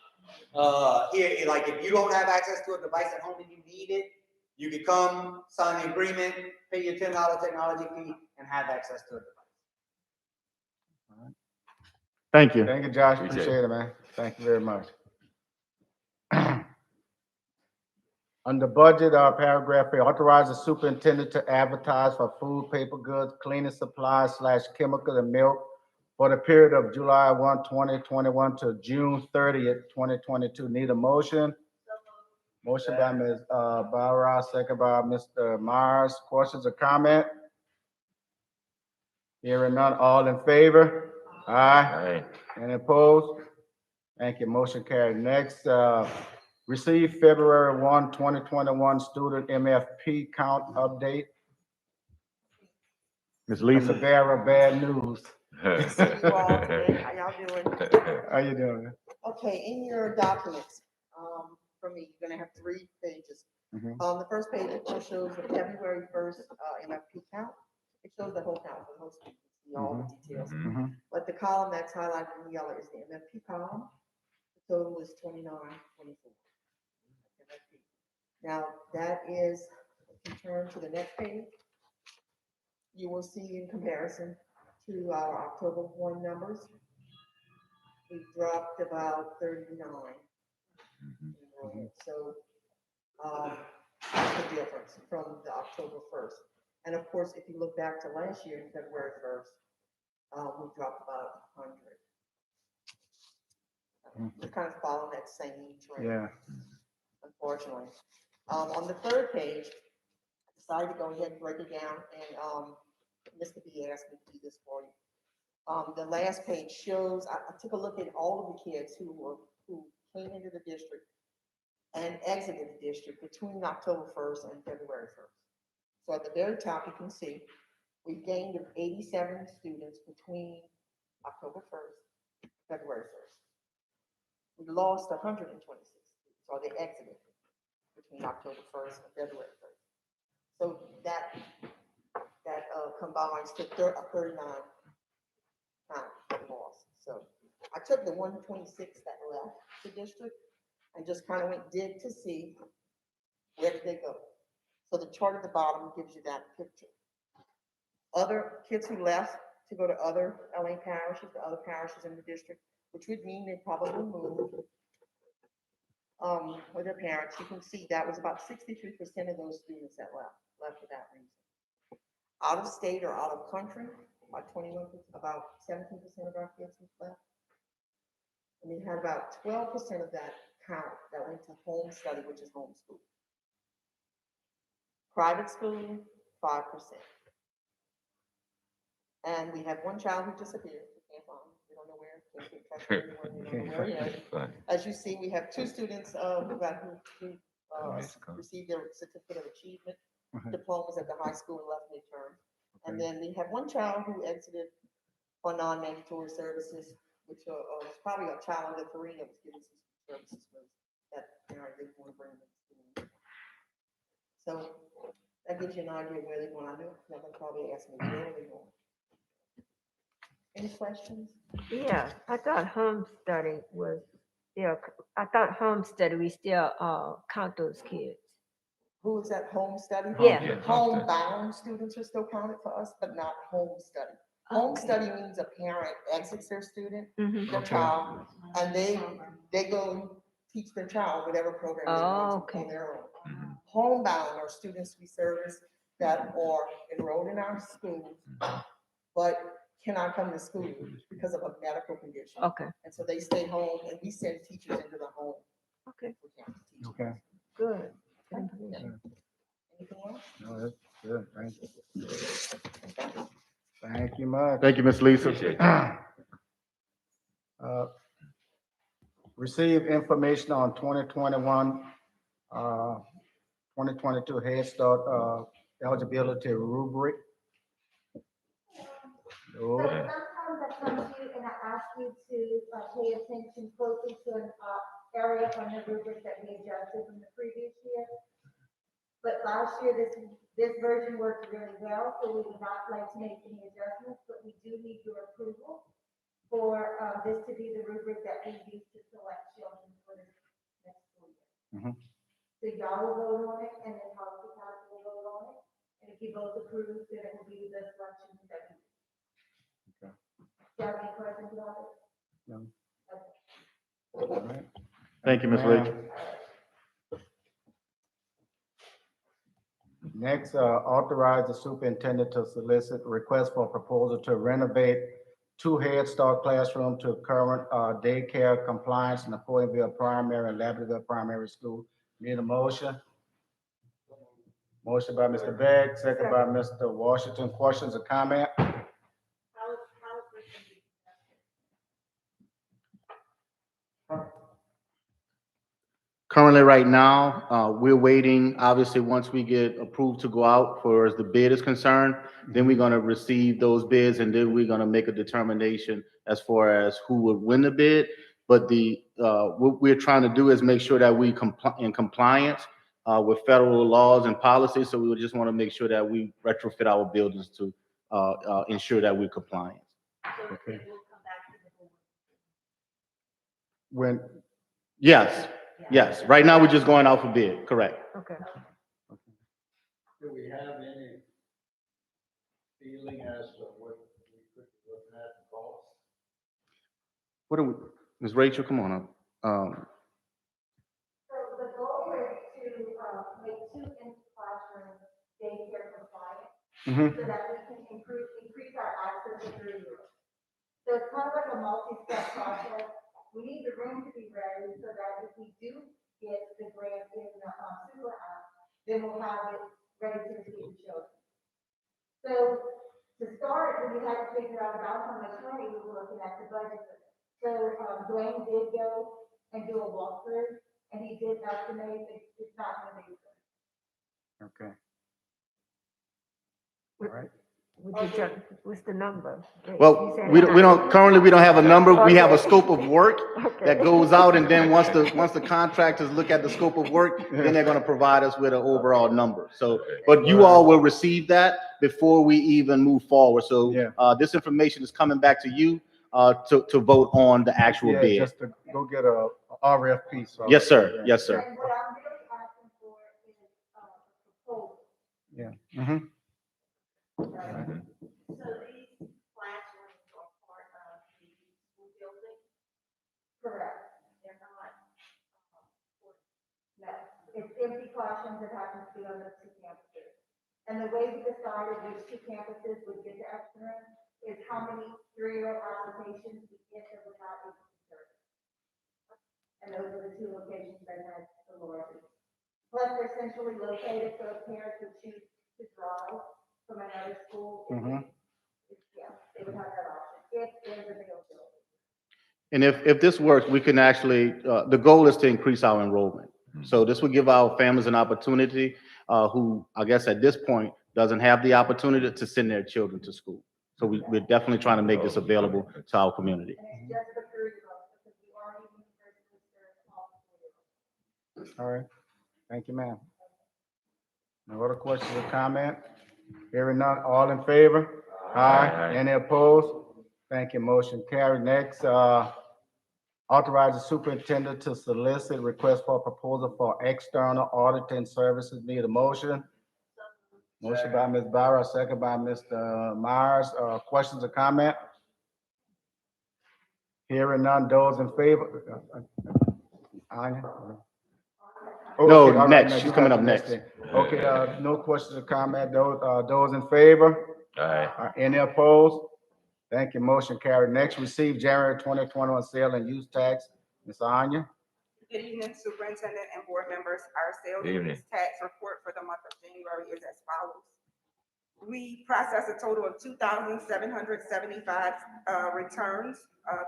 Like if you don't have access to a device at home and you need it, you can come, sign the agreement, pay your $10 technology fee, and have access to a device. Thank you. Thank you, Josh. Appreciate Appreciate it, man. Thank you very much. Under budget, paragraph A, authorize the superintendent to advertise for food, paper goods, cleaning supplies / chemical and milk for the period of July 1, 2021 to June 30th, 2022. Need a motion? Motion by Ms. Barra, second by Mr. Myers. Questions or comment? Hearing none, all in favor? All Aye. right. Any opposed? Thank you. Motion carried. Next, receive February 1, 2021 student MFP count update. Ms. From the Lisa. bearer of bad news. You all today, how y'all doing? How you doing? Okay, in your documents, for me, you're gonna have 3 pages. Mhm. The first page, of course, shows the February 1st, MFP count. It shows the whole count for the whole students, you know, all the details. Mhm. But the column that's highlighted in yellow is the MFP column. The total is 2924. MFP. Now, that is, if you turn to the next page, you will see in comparison to our October 1 numbers, we dropped about 39. So, that's the difference from the October 1st. And of course, if you look back to last year, February 1st, we dropped about 100. We kind of follow that same trend. Yeah. Unfortunately. On the third page, I decided to go ahead and break it down, and Mr. B asked me to do this for you. The last page shows, I took a look at all of the kids who came into the district and exited the district between October 1st and February 1st. So at the very top, you can see we gained 87 students between October 1st and February 1st. We lost 126 students, or they exited between October 1st and February 1st. So that combines to 39 lost. So I took the 126 that left the district and just kind of went dig to see where did they go. So the chart at the bottom gives you that picture. Other kids who left to go to other LA parishes, the other parishes in the district, which would mean they probably moved with their parents. You can see that was about 63% of those students that left for that reason. Out of state or out of country, about 21%, about 17% of our kids left. And we had about 12% of that count that went to home study, which is homeschool. Private school, 5%. And we have one child who disappeared. We can't find him. We don't know where. Can't keep track of anyone. We don't know where he is. As you see, we have 2 students who received their certificate of achievement diplomas at the high school and left midterm. And then we have one child who exited for non-mandatory services, which was probably a child under 3 that was getting some services that parent didn't want to bring them to school. So that gives you an idea of where they want. I know they're probably asking me where they going. Any questions? Yeah, I thought home study was still, I thought home study, we still count those kids. Who is at home study? Yeah. Homebound students are still counted for us, but not home study. Home study means a parent exits their student, their child, and they go teach their child whatever program they want to on their own. Homebound are students we service that are enrolled in our schools, but cannot come to school because of a medical condition. Okay, And so they stay home and we send teachers into the home. okay, for them to teach. Okay. good. Information. Anything else? No, that's good. Thank you. Thank you much. Thank you, Ms. Lisa. Appreciate you. Receive information on 2021, 2022 Head Start eligibility rubric. So sometimes I come to you and I ask you to pay attention closely to an area on the rubric that we adjusted from the previous year. But last year, this version worked really well, so we would not like to make any adjustments, but we do need your approval for this to be the rubric that we use to select children for the next school year. So y'all will vote on it, and then policy council will vote on it. And if you both approve, then it will be the selection that we. Okay. Do you have any questions about it? No. Okay. All right. Thank you, Ms. Rachel. Next, authorize the superintendent to solicit request for proposal to renovate 2 Head Start classroom to current daycare compliance in the Floydville Primary and Labrador Primary School. Need a motion? Motion by Mr. Begg, second by Mr. Washington. Questions or comment? Currently, right now, we're waiting, obviously, once we get approved to go out for as the bid is concerned, then we're gonna receive those bids and then we're gonna make a determination as far as who would win the bid. But what we're trying to do is make sure that we in compliance with federal laws and policies. So we would just want to make sure that we retrofit our buildings to ensure that we're compliant. Okay. When, Yes, right now we're just going out for bid, correct. Okay. Do we have any feeling as to what we could be looking at in cost? What do we, Ms. Rachel, come on up. So the goal is to make 2 in-classroom daycare compliant, so that we can increase our access to 3 years. So it's kind of like a multi-step process. We need the room to be ready so that if we do get the grant in the super app, then we'll have it ready to receive the children. So to start, when we had to figure out about how much money we were looking at the budget for this. So Dwayne did go and do a walkthrough, and he did estimate that it's not going to be good. okay. All right. What's the number? Well, we don't, currently, we don't have a number. We have a scope of work Okay. that goes out, and then once the contractors look at the scope of work, then they're gonna provide us with an overall number. So, but you all will receive that before we even move forward. So, this information is coming back to you, to vote on the actual Yeah, bid. just to go get a RFP, so. Yes, sir. Yes, sir. And what I'm really asking for is, a proposal. Yeah. Mhm. Mhm. So these classrooms are part of the school building? Correct. They're not, no, it's empty classrooms that happen to be on those two campuses. And the way we decided which two campuses would get the extra is how many 3-year applications we get that we're not able to serve. And those are the two locations that had the lowest. Plus, they're centrally located, so if parents would choose to drive from another school, Mhm. yeah, they would have that option, if there's availability. And if this works, we can actually, the goal is to increase our enrollment. So this would give our families an opportunity, who, I guess at this point, doesn't have the opportunity to send their children to school. So we're definitely trying to make this available to our community. And it's just the 3-year-olds, because we already universally serve all 3-year-olds. All right. Thank you, ma'am. No other questions or comment? Hearing none, all in favor? Aye. Any opposed? Thank you, motion carried. Next, authorize the superintendent to solicit request for proposal for external auditing services. Need a motion? Motion by Ms. Barra, second by Mr. Myers. Questions or comment? Hearing none, those in favor? Anya? Oh, No, okay, all right, next. now She's you coming got up the next. thing. Okay, no questions or comment. Those in favor? Aye. Any opposed? Thank you, motion carried. Next, receive January 2021 sale and use tax. Ms. Anya? Good evening, Superintendent and board members. Our sales Good and evening. use tax report for the month of January is as follows. We processed a total of 2,775 returns.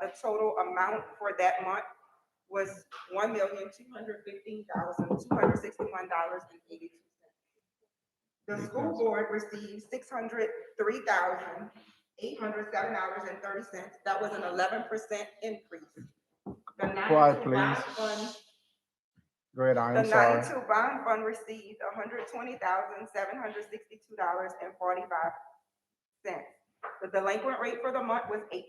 The total amount for that month was $1,215,261.82. The school board received $603,807.30. That was an 11% increase. The Quiet, 92 bond please. fund Go ahead, Anya, The I'm sorry. 92 bond fund received $120,762.45. The delinquent rate for the month was 8%.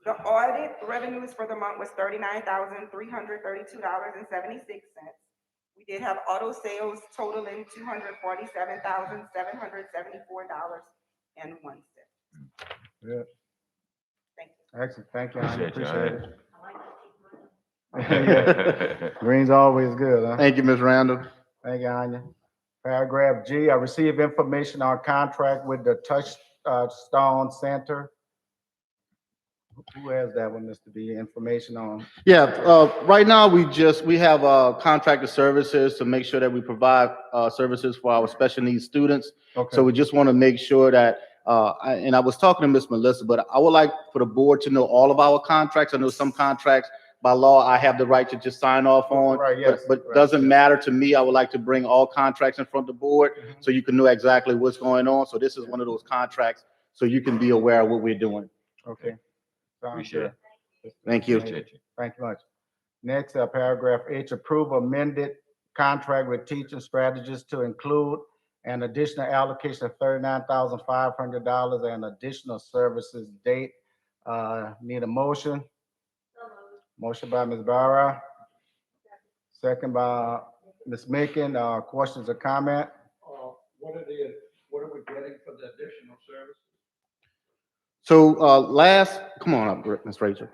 The audit revenues for the month was $39,332.76. We did have auto sales totaling $247,774.01. Yeah. Thank you. Excellent, thank you, Anya, Appreciate appreciate you, it. Yeah. Green's always good, huh? Thank you, Ms. Randall. Thank you, Anya. Paragraph G, I received information on contract with the Touchstone Center. Who has that one, Mr. B, information on? Yeah, right now we have contracted services to make sure that we provide services for our special needs students. Okay. So we just want to make sure that, and I was talking to Miss Melissa, but I would like for the board to know all of our contracts. I know some contracts by law I have the right to just sign off on. Right, yes, But right, doesn't yes. matter to me. I would like to bring all contracts in front of the board so you can know exactly what's going on. So this is one of those contracts, so you can be aware of what we're doing. Okay. Sounds Appreciate good. it. Thank you. Appreciate you. Thank you much. Next, paragraph H, approve amended contract with teaching strategists to include an additional allocation of $39,500 and additional services date. Need a motion? Motion by Ms. Barra. Second by Ms. Macon. Questions or comment? What are we getting for the additional services? So come on up, Ms. Rachel.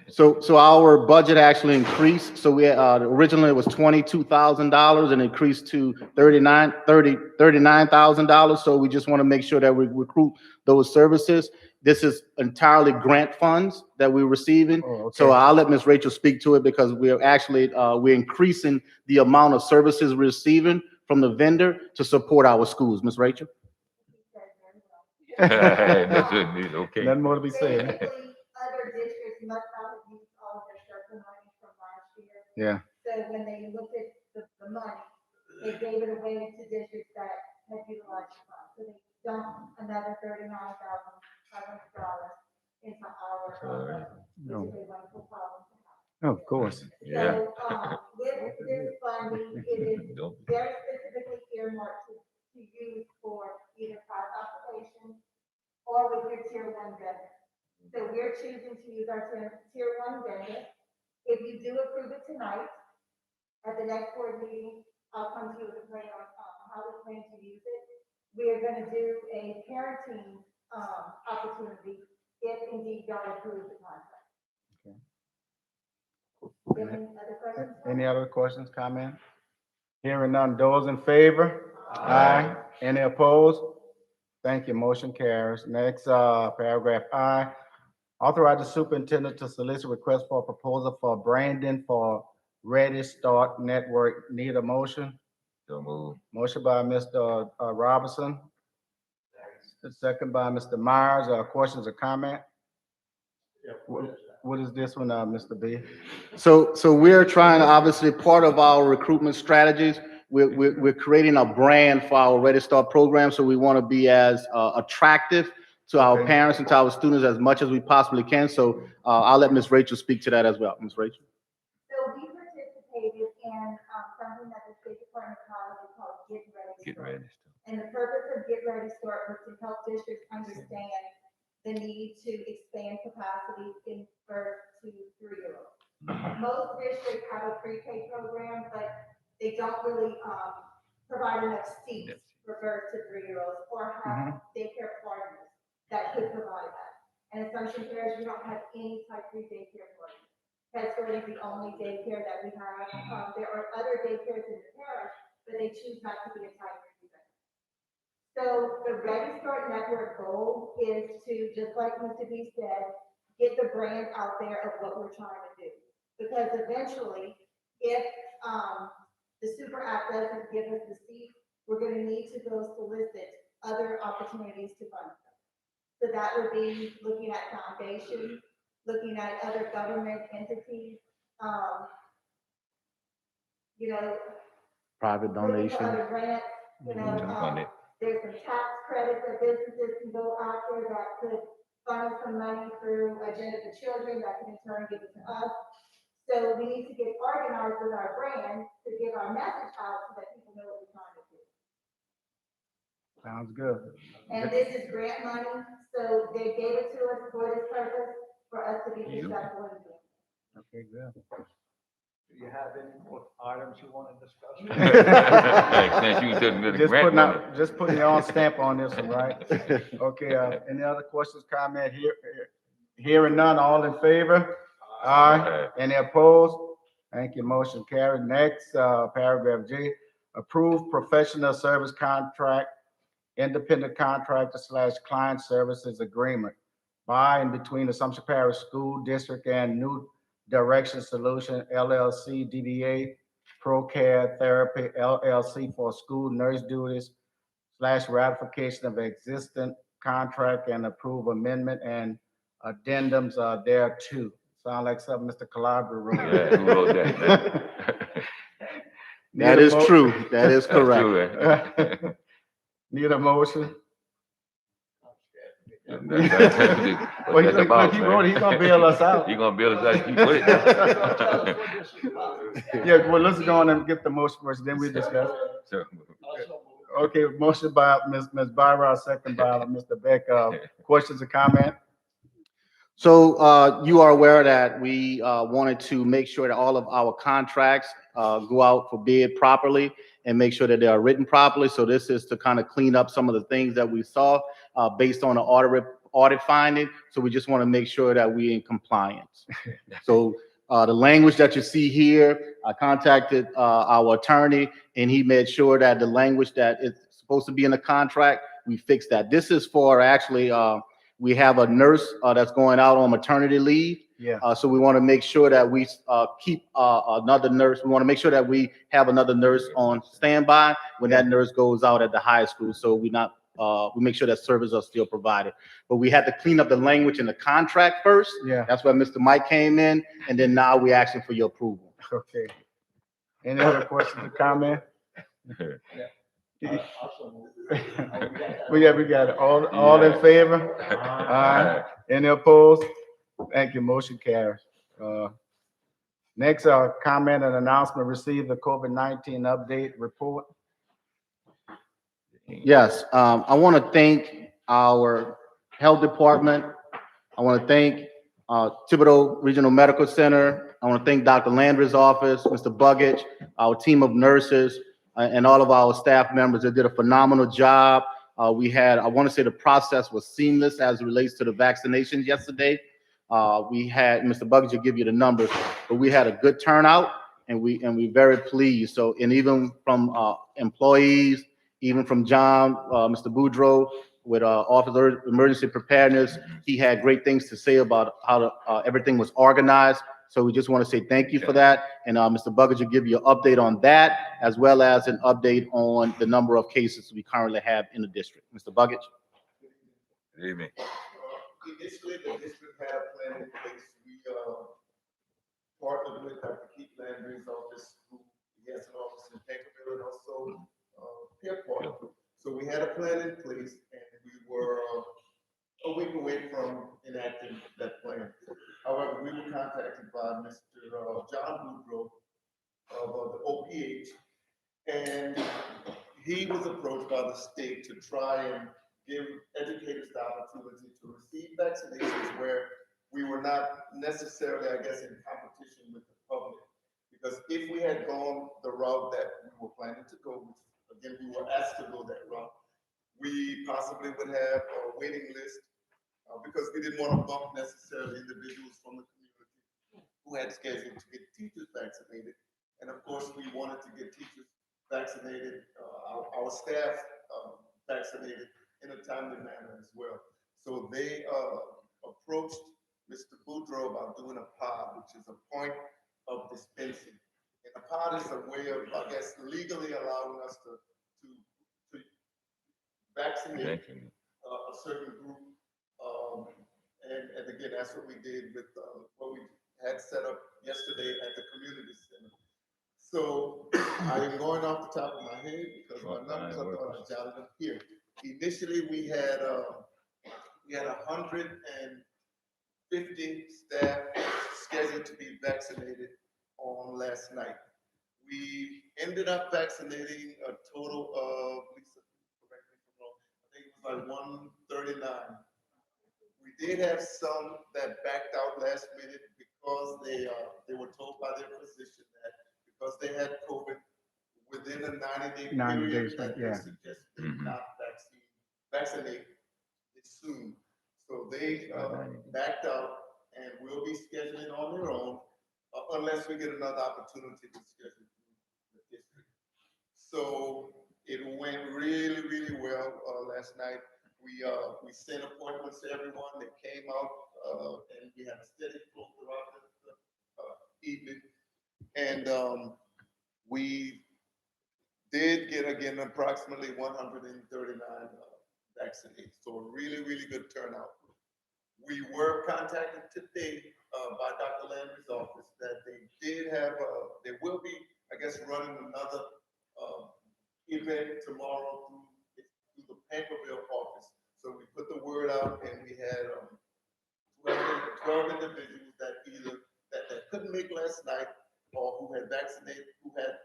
So our budget actually increased. So we originally it was $22,000 and increased to $39,000. So we just want to make sure that we recruit those services. This is entirely grant funds that we're receiving. Oh, okay. So I'll let Ms. Rachel speak to it because we're actually we're increasing the amount of services we're receiving from the vendor to support our schools. Ms. Rachel? That's it, okay. Nothing more to be said. Basically, other districts must not have used all of their circle money from last year. Yeah. So when they looked at the money, they gave it away to districts that had utilized the funds. So they dumped another $39,500 into our, which is a wonderful problem to have. Of course. Yeah. So, with this funding, it is Don't- very specifically earmarked to use for either class operations or with your tier 1 vendor. So we're choosing to use our tier 1 vendor at the next board meeting, I'll come to you with a plan on, how we plan to use it. We are gonna do a parenting, opportunity if indeed y'all approve the contract. Any other questions? Any other questions, comments? Hearing none, those in favor? Aye. Any opposed? Thank you, motion carries. Next, paragraph I, authorize the superintendent to solicit request for a proposal for branding for Ready Start Network. Need a motion? So move. Motion by Mr. Robinson. Second by Mr. Myers. Questions or comment? What is this one, Mr. B? So we're trying to, obviously, part of our recruitment strategies, we're creating a brand for our Ready Start program. So we want to be as attractive to our Okay. parents and to our students as much as we possibly can. So I'll let Ms. Rachel speak to that as well. Ms. Rachel? So we participated in, something that the State Department of College is called Get Ready Get Start. ready. And the purpose of Get Ready Start was to help districts understand the need to expand capacity in birth to 3-year-olds. Most districts have a pre-K program, but they don't really, provide enough seats for birth to 3-year-olds or have daycare partners that could provide that. And Assumption Parish, we don't have any type 3 daycare partners. That's really the only daycare that we have. There are other daycares in the parish, but they choose not to be a type 3 center. So the Ready Start Network goal is to, just like Mr. B said, get the brand out there of what we're trying to do. Because eventually, if, the Super Act doesn't give us the seat, we're gonna need to go solicit other opportunities to fund them. So that would be looking at foundations, looking at other government entities, you know, Private looking for donation. other grants, you know, Funded. there's some tax credits that businesses can go out there that could funnel some money through Agenda for Children that can in turn give it to us. So we need to get organized with our brand to get our message out so that people know what we're trying to do. Sounds good. And this is grant money, so they gave it to us for this purpose, for us to be successful in doing. Okay, good. Do you have any more items you want to discuss? Since you took the Just grant putting money. out, just putting your own stamp on this one, right? Okay, any other questions, comment here? Hearing none, all in favor? Aye. Any opposed? Thank you, motion carried. Next, paragraph G, approve professional service contract, independent contractor / client services agreement by and between Assumption Parish School District and New Direction Solution LLC DBA ProCare Therapy LLC for school nurse duties / ratification of existing contract and approve amendment and addendums thereto. Sound like something Mr. Calabria wrote. Yeah, who wrote that, man? That is true. That is correct. That's true. Need a motion? That's Well, he about, wrote it, he's gonna bail us out. He gonna bail us out. You put it there. Yeah, well, let's go on and get the motion first, then we discuss. So, Okay, motion by Ms. Byra, second by Mr. Beck. Questions or comment? So you are aware that we wanted to make sure that all of our contracts go out for bid properly and make sure that they are written properly. So this is to kind of clean up some of the things that we saw based on the audit finding. So we just want to make sure that we're in compliance. So the language that you see here, I contacted our attorney and he made sure that the language that is supposed to be in the contract, we fixed that. This is for actually, we have a nurse that's going out on maternity leave. Yeah. So we want to make sure that we keep another nurse. We want to make sure that we have another nurse on standby when that nurse goes out at the high school. So we make sure that services are still provided. But we had to clean up the language in the contract first. Yeah. That's why Mr. Mike came in, and then now we're asking for your approval. Okay. Any other questions or comment? We got it. All in favor? Aye. Any opposed? Thank you. Motion carries. Next, comment and announcement, receive the COVID-19 update report. Yes, I want to thank our health department. I want to thank Thibodeau Regional Medical Center. I want to thank Dr. Landry's office, Mr. Buggage, our team of nurses, and all of our staff members that did a phenomenal job. We had, I want to say the process was seamless as it relates to the vaccinations yesterday. We had, Mr. Buggins will give you the numbers, but we had a good turnout, and we're very pleased. So, and even from employees, even from John, Mr. Boudreau, with Office of Emergency Preparedness, he had great things to say about how everything was organized. So we just want to say thank you for that. And Mr. Buggins will give you an update on that, as well as an update on the number of cases we currently have in the district. Mr. Buggins? Good evening. Initially, the district had a plan in place. We partnered with Dr. Keith Landry's office, who he has an office in Tankerville and also Pier Park. So we had a plan in place, and we were a week away from enacting that plan. However, we were contacted by Mr. John Boudreau of the OPH, and he was approached by the state to try and give educators the opportunity to receive vaccinations where we were not necessarily, I guess, in competition with the public. Because if we had gone the route that we were planning to go, which again, we were asked to go that route, we possibly would have a waiting list because we didn't want to bump necessarily individuals from the community who had scheduled to get teachers vaccinated. And of course, we wanted to get teachers vaccinated, our staff vaccinated in a timely manner as well. So they approached Mr. Boudreau about doing a pod, which is a point of dispensing. And a pod is a way of, I guess, legally allowing us to vaccinate a certain group. And again, that's what we did with what we had set up yesterday at the community center. So I am going off the top of my head because my numbers, I thought I jotted them here. Initially, we had 150 staff scheduled to be vaccinated on last night. We ended up vaccinating a total of, Lisa, correct me if I'm wrong, I think it was like 139. We did have some that backed out last minute because they were told by their physician that because they had COVID within a 90-day period that they suggested they not vaccinate it soon. So they backed out and will be scheduling on their own unless we get another opportunity to schedule the district. So it went really, really well last night. We sent appointments to everyone that came out, and we had a steady flow throughout the evening. And we did get again approximately 139 vaccinated. So a really, really good turnout. We were contacted today by Dr. Landry's office that they did have, they will be, I guess, running another event tomorrow through the Pankerville office. So we put the word out, and we had 12 individuals that either that couldn't make last night or who had vaccinated, who had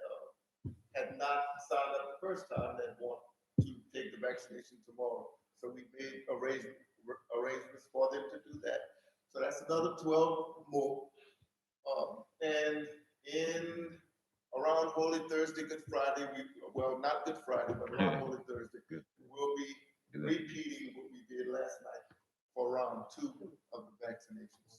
not signed up the first time that want to take the vaccination tomorrow. So we made arrangements for them to do that. So that's another 12 more. And in around Holy Thursday, Good Friday, well, not Good Friday, but around Holy Thursday, we'll be repeating what we did last night for round 2 of the vaccination. So,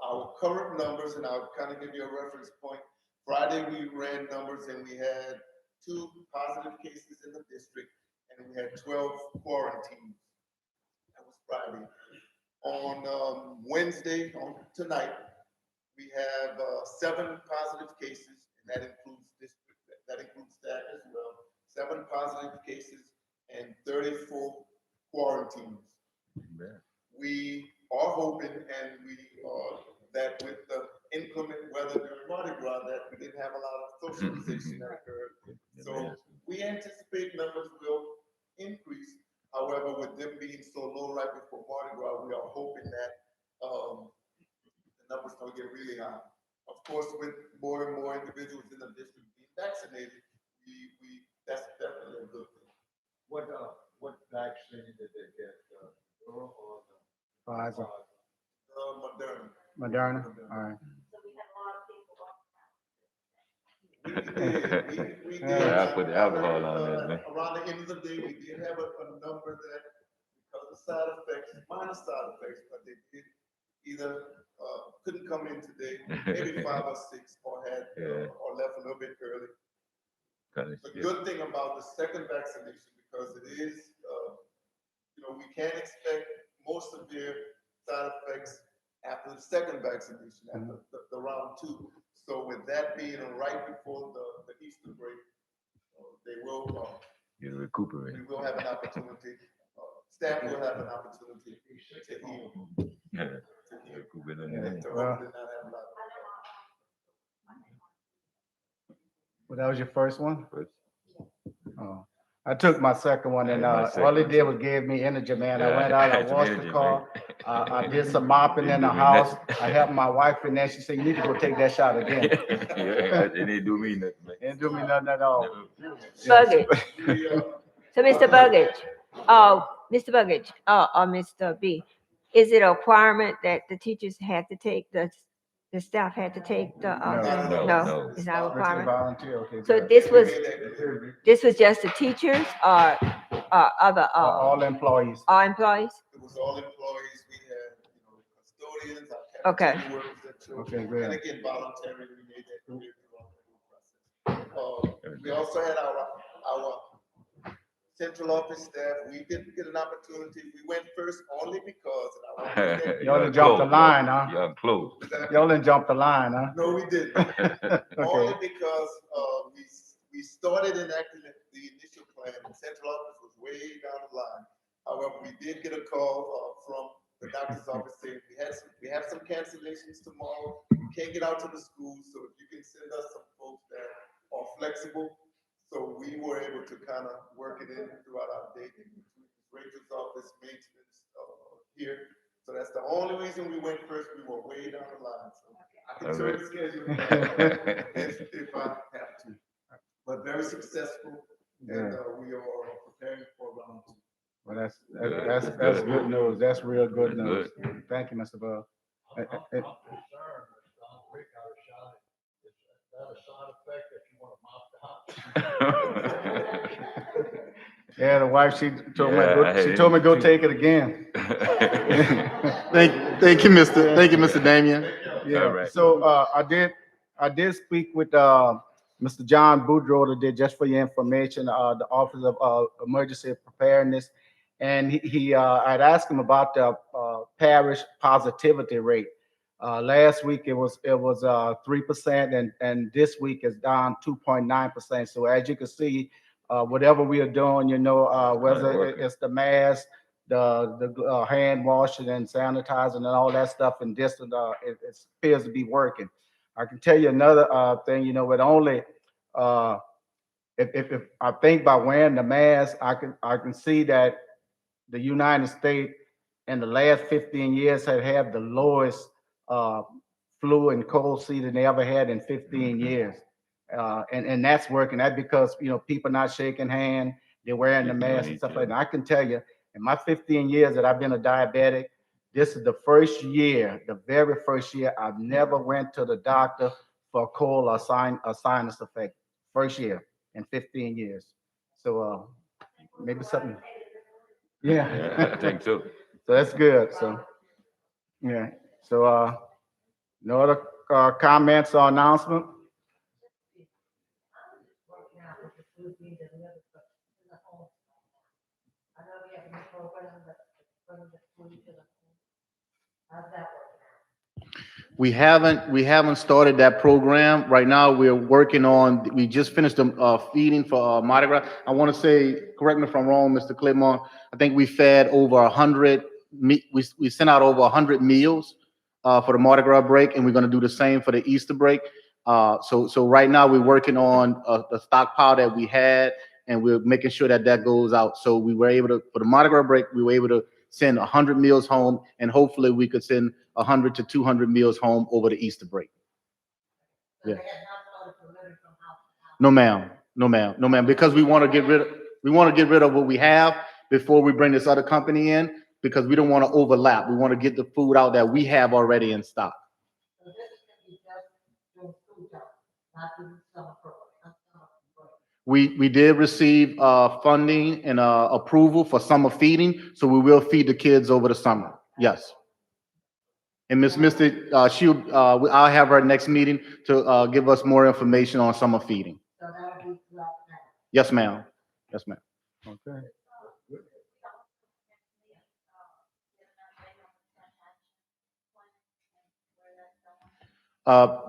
our current numbers, and I'll kind of give you a reference point. Friday, we ran numbers, and we had 2 positive cases in the district, and we had 12 quarantines. That was Friday. On Wednesday, on tonight, we have 7 positive cases, and that includes district, that includes staff as well. 7 positive cases and 34 quarantines. We are hoping, and we that with the inclement weather during Mardi Gras, that we didn't have a lot of socialization that occurred. So we anticipate numbers will increase. However, with them being so low right before Mardi Gras, we are hoping that the numbers don't get really high. Of course, with more and more individuals in the district being vaccinated, that's definitely a good thing. What vaccine did they get? Oral or the Pfizer, Moderna. Moderna, all right. So we have a lot of people walking around. We did. Yeah, I put the alcohol on Uh, that, man. Around the end of the day, we did have a number that, because of side effects, minor side effects, but they did either, couldn't come in today, maybe 5 or 6, or had, Yeah. or left a little bit early. Kinda, The yeah. good thing about the second vaccination, because it is, we can't expect most severe side effects after the second vaccination, after the round 2. So with that being right before the Easter break, they will, You recuperate. we will have an opportunity, staff will have an opportunity to heal. Yeah. To heal. Recuperate on And that. to hopefully not have a lot. Well, that was your first one? First. Oh, I took my second one and, I had my all second it one, did too. was give me energy, man. I Yeah, went out, I had some washed the energy, car. man. I did some mopping in Didn't the do me house. nothing. I helped my wife in there. She said, you need to go take that shot again. Yeah, it didn't do me nothing, man. Didn't do me nothing at all. No. Buggage. We, So, Mr. Buggage, Mr. Buggage, or Mr. B, is it a requirement that the teachers had to take, the staff had to take the, No. it's not a Strictly requirement? volunteer, okay. So good. this was just the teachers or, other, All employees. all employees? It was all employees, we had, custodians, our Okay. cafeteria workers that showed. Okay, good. And again, voluntary, we made that clear throughout the whole process. We also had our central office staff, we didn't get an opportunity, we went first only because. and I want to say- You only jumped the line, huh? Y'all close. You only jumped the line, huh? No, we didn't. Only because, we started enacting the initial plan, the central office was way down the line. However, we did get a call, from the doctor's office saying, we have some cancellations tomorrow, we can't get out to the schools, so if you can send us some folks that are flexible. So we were able to kind of work it in throughout our day, Rachel's office, maintenance, here. So that's the only reason we went first, we were way down the line, so I can turn the schedule if I have to. But very successful, and, we are preparing for round 2. Well, that's Good. good news. That's real good That's news. Thank you, Mr. Bell. I'm concerned that Don Rick got a shot. Is that a side effect that you want to mop the house? Yeah, the wife, she told me, Yeah, I had she told me it go too. take it again. Thank you, Mr. Damian. Yeah, All right. so, I did speak with, Mr. John Boudreau today, just for your information, the Office of, Emergency Preparedness. And I'd asked him about the, parish positivity rate. Last week it was 3%, and this week is down 2.9%. So as you can see, whatever we are doing, whether working. it's the mask, the hand washing and sanitizing and all that stuff, and this, it appears to be working. I can tell you another thing, with only if I think by wearing the mask, I can see that the United States in the last 15 years have had the lowest flu and cold season they ever had in 15 years. And that's working. That's because, people not shaking hands, they're wearing the mask and stuff like that. I can tell you, in my 15 years that I've been a diabetic, this is the first year, the very first year I've never went to the doctor for a cold or sinus effect. First year in 15 years. So maybe something. Yeah, I think so. So that's good. So, yeah. So, no other comments or announcement? We haven't started that program. Right now, we just finished the feeding for Mardi Gras. I want to say, correct me if I'm wrong, Mr. Claymore, I think we fed over 100, we sent out over 100 meals for the Mardi Gras break, and we're going to do the same for the Easter break. So right now, we're working on the stockpile that we had, and we're making sure that goes out. So we were able to, for the Mardi Gras break, we were able to send 100 meals home, and hopefully we could send 100 to 200 meals home over the Easter break. Yeah. No, ma'am. No, ma'am. No, ma'am. Because we want to get rid of what we have before we bring this other company in, because we don't want to overlap. We want to get the food out that we have already in stock. We did receive, funding and, approval for summer feeding, so we will feed the kids over the summer, yes. And Miss Misty, I'll have her next meeting to, give us more information on summer feeding. So that'll be throughout that. Yes, ma'am. Yes, ma'am. Okay.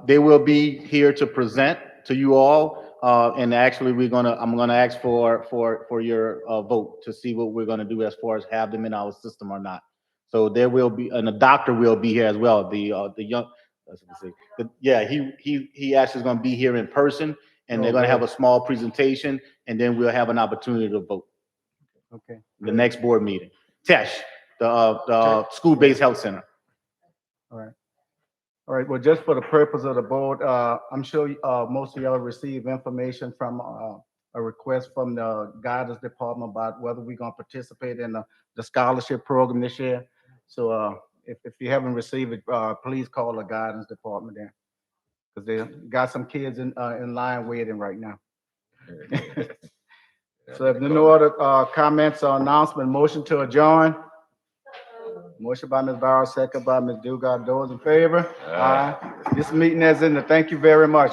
They will be here to present to you all, and actually, I'm gonna ask for your, vote to see what we're gonna do as far as have them in our system or not. So there will be, and the doctor will be here as well, the young, let's see, yeah, he actually is gonna be here in person, and they're gonna have a small presentation, and then we'll have an opportunity to vote. Okay. The next board meeting. Tesh, the school-based health center. All right. All right, well, just for the purpose of the board, I'm sure, most of y'all received information from, a request from the guidance department about whether we're gonna participate in the scholarship program this year. So, if you haven't received it, please call the guidance department there. Cause they got some kids in line waiting right now. So if there are no other, comments or announcement, motion to adjourn. Motion by Ms. Barrow, second by Ms. Dugard. Those in favor? Aye. This meeting is in. Thank you very much.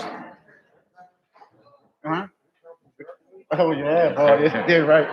Oh, yeah, boy, yeah, right.